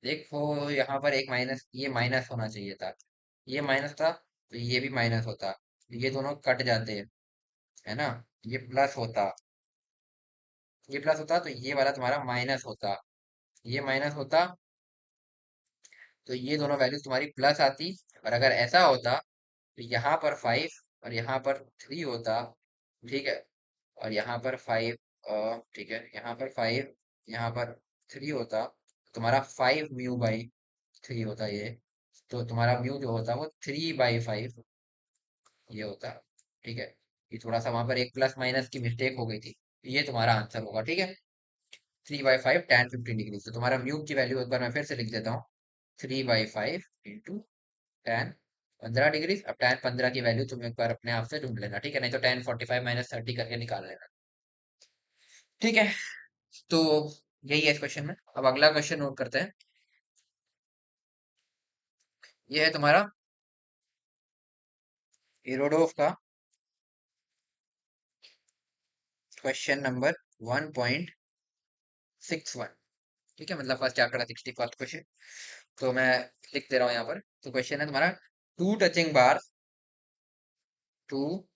देखो यहाँ पर एक माइनस, ये माइनस होना चाहिए था, ये माइनस था तो ये भी माइनस होता, ये दोनों कट जाते, है ना? ये प्लस होता, ये प्लस होता तो ये वाला तुम्हारा माइनस होता, ये माइनस होता तो ये दोनों वैल्यूज तुम्हारी प्लस आती। और अगर ऐसा होता तो यहाँ पर 5 और यहाँ पर 3 होता, ठीक है? और यहाँ पर 5, ठीक है, यहाँ पर 5, यहाँ पर 3 होता, तो तुम्हारा 5 म्यू/3 होता ये। तो तुम्हारा म्यू जो होता वो 3/5 ये होता, ठीक है? ये थोड़ा सा वहां पर एक प्लस माइनस की मिस्टेक हो गई थी। ये तुम्हारा आंसर होगा, ठीक है? 3/5 tan 15 डिग्री। तो तुम्हारा म्यू की वैल्यू एक बार मैं फिर से लिख देता हूँ, 3/5 इंटू tan 15 डिग्री। अब tan 15 की वैल्यू तुम एक बार अपने आप से ढूंढ लेना, ठीक है? नहीं तो tan 45 - 30 करके निकाल लेना, ठीक है? तो यही है इस क्वेश्चन में। अब अगला क्वेश्चन नोट करते हैं। ये है तुम्हारा इरोडोव का क्वेश्चन नंबर 1.61, ठीक है? मतलब फर्स्ट चैप्टर का 61st क्वेश्चन। तो मैं लिख दे रहा हूँ यहाँ पर। तो क्वेश्चन है तुम्हारा, two touching bar, two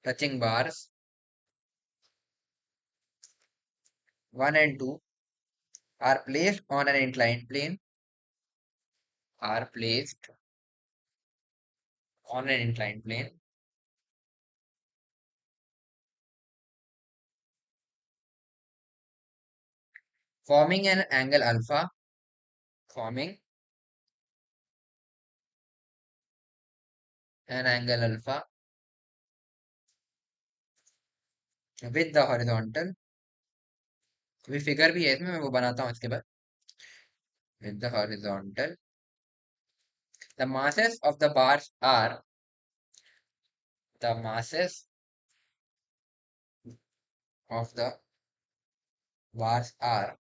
touching bars 1 and 2 are placed on an inclined plane, are placed on an inclined plane, forming an angle alpha, forming an angle alpha with the horizontal। अभी figure भी है इसमें, मैं वो बनाता हूँ इसके बाद। with the horizontal, the masses of the bars are, the masses of the bars are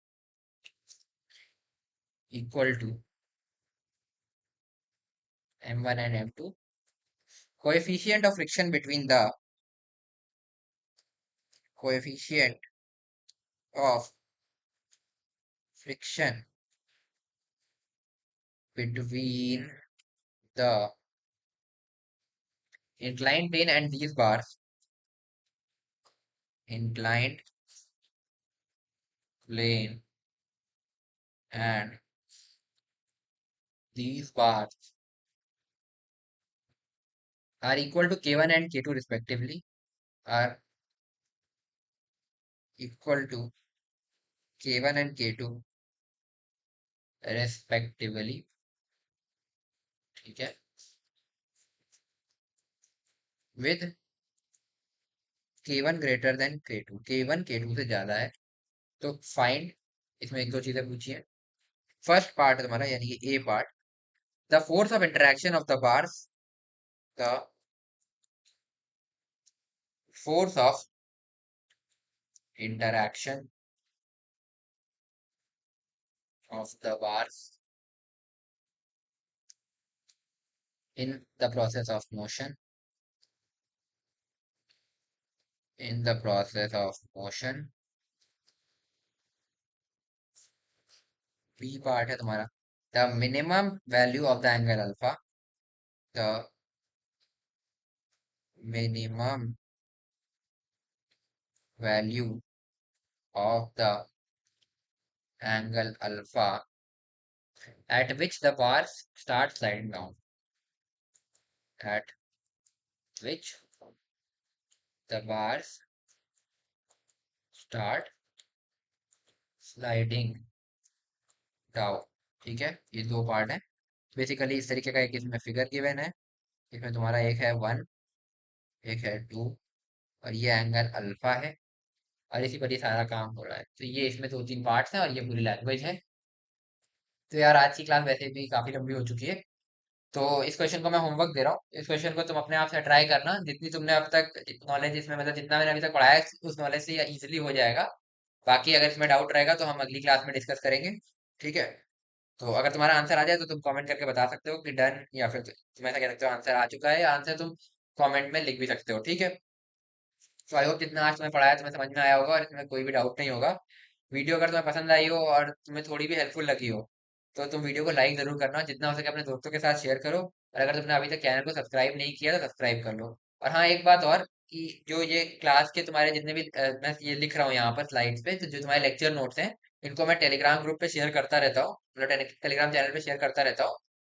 equal to m1 and m2, coefficient of friction between the, coefficient of friction between the inclined plane and these bars, inclined plane and these bars are equal to K1 and K2 respectively, are equal to K1 and K2 respectively, ठीक है? with K1 greater than K2, K1 K2 से ज्यादा है। तो find, इसमें एक दो चीजें पूछी है। फर्स्ट पार्ट तुम्हारा यानी कि a part, the force of interaction of the bars, the force of interaction of the bars in the process of motion, in the process of motion। B part है तुम्हारा, the minimum value of the angle alpha, the minimum value of the angle alpha at which the bars start sliding down, at which the bars start sliding down, ठीक है? ये दो part है basically इस तरीके का। एक इसमें फिगर गिवन है, इसमें तुम्हारा एक है 1, एक है 2, और ये एंगल अल्फा है, और इसी पर ये सारा काम हो रहा है। तो ये इसमें दो तीन पार्ट्स हैं और ये पूरी लैंग्वेज है। तो यार आज की क्लास वैसे भी काफी लंबी हो चुकी है, तो इस क्वेश्चन को मैं होमवर्क दे रहा हूँ, इस क्वेश्चन को तुम अपने आप से ट्राई करना, जितनी तुमने अब तक नॉलेज इसमें, मतलब जितना मैंने अभी तक पढ़ाया है उस नॉलेज से इजीली हो जाएगा। बाकी अगर इसमें डाउट रहेगा तो हम अगली क्लास में डिस्कस करेंगे। ठीक है। तो अगर तुम्हारा आंसर आ जाए तो तुम कमेंट करके बता सकते हो कि डन, या फिर तुम ऐसा कह सकते हो आंसर आ चुका है, या आंसर तुम कमेंट में लिख भी सकते हो। ठीक है। तो आई होप जितना आज तुम्हें पढ़ाया तुम्हें समझ में आया होगा और इसमें कोई भी डाउट नहीं होगा। वीडियो अगर तुम्हें पसंद आई हो और तुम्हें थोड़ी भी हेल्पफुल लगी हो तो तुम वीडियो को लाइक जरूर करना, जितना हो सके अपने दोस्तों के साथ शेयर करो, और अगर तुमने अभी तक चैनल को सब्सक्राइब नहीं किया तो सब्सक्राइब कर लो। और हाँ, एक बात और, कि जो ये क्लास के तुम्हारे जितने भी मैं ये लिख रहा हूँ यहाँ पर स्लाइड्स पे, तो जो तुम्हारे लेक्चर नोट्स हैं इनको मैं टेलीग्राम ग्रुप पे शेयर करता रहता हूँ, मतलब टेलीग्राम चैनल पे शेयर करता रहता हूँ।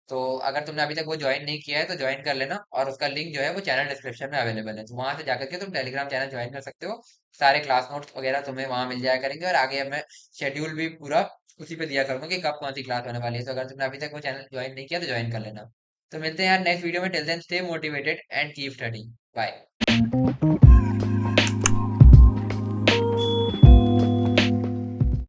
तो अगर तुमने अभी तक वो ज्वाइन नहीं किया है तो ज्वाइन कर लेना, और उसका लिंक जो है वो चैनल डिस्क्रिप्शन में अवेलेबल है, तो वहां से जाकर के तुम टेलीग्राम चैनल ज्वाइन कर सकते हो। सारे क्लास नोट्स वगैरह तुम्हें वहां मिल जाया करेंगे, और आगे अब मैं शेड्यूल भी पूरा उसी पे दिया करूंगा कि कब कौन सी क्लास होने वाली है। तो अगर तुमने अभी तक वो चैनल ज्वाइन नहीं किया तो ज्वाइन कर लेना। तो मिलते हैं यार नेक्स्ट वीडियो में, till then stay motivated and keep studying. Bye.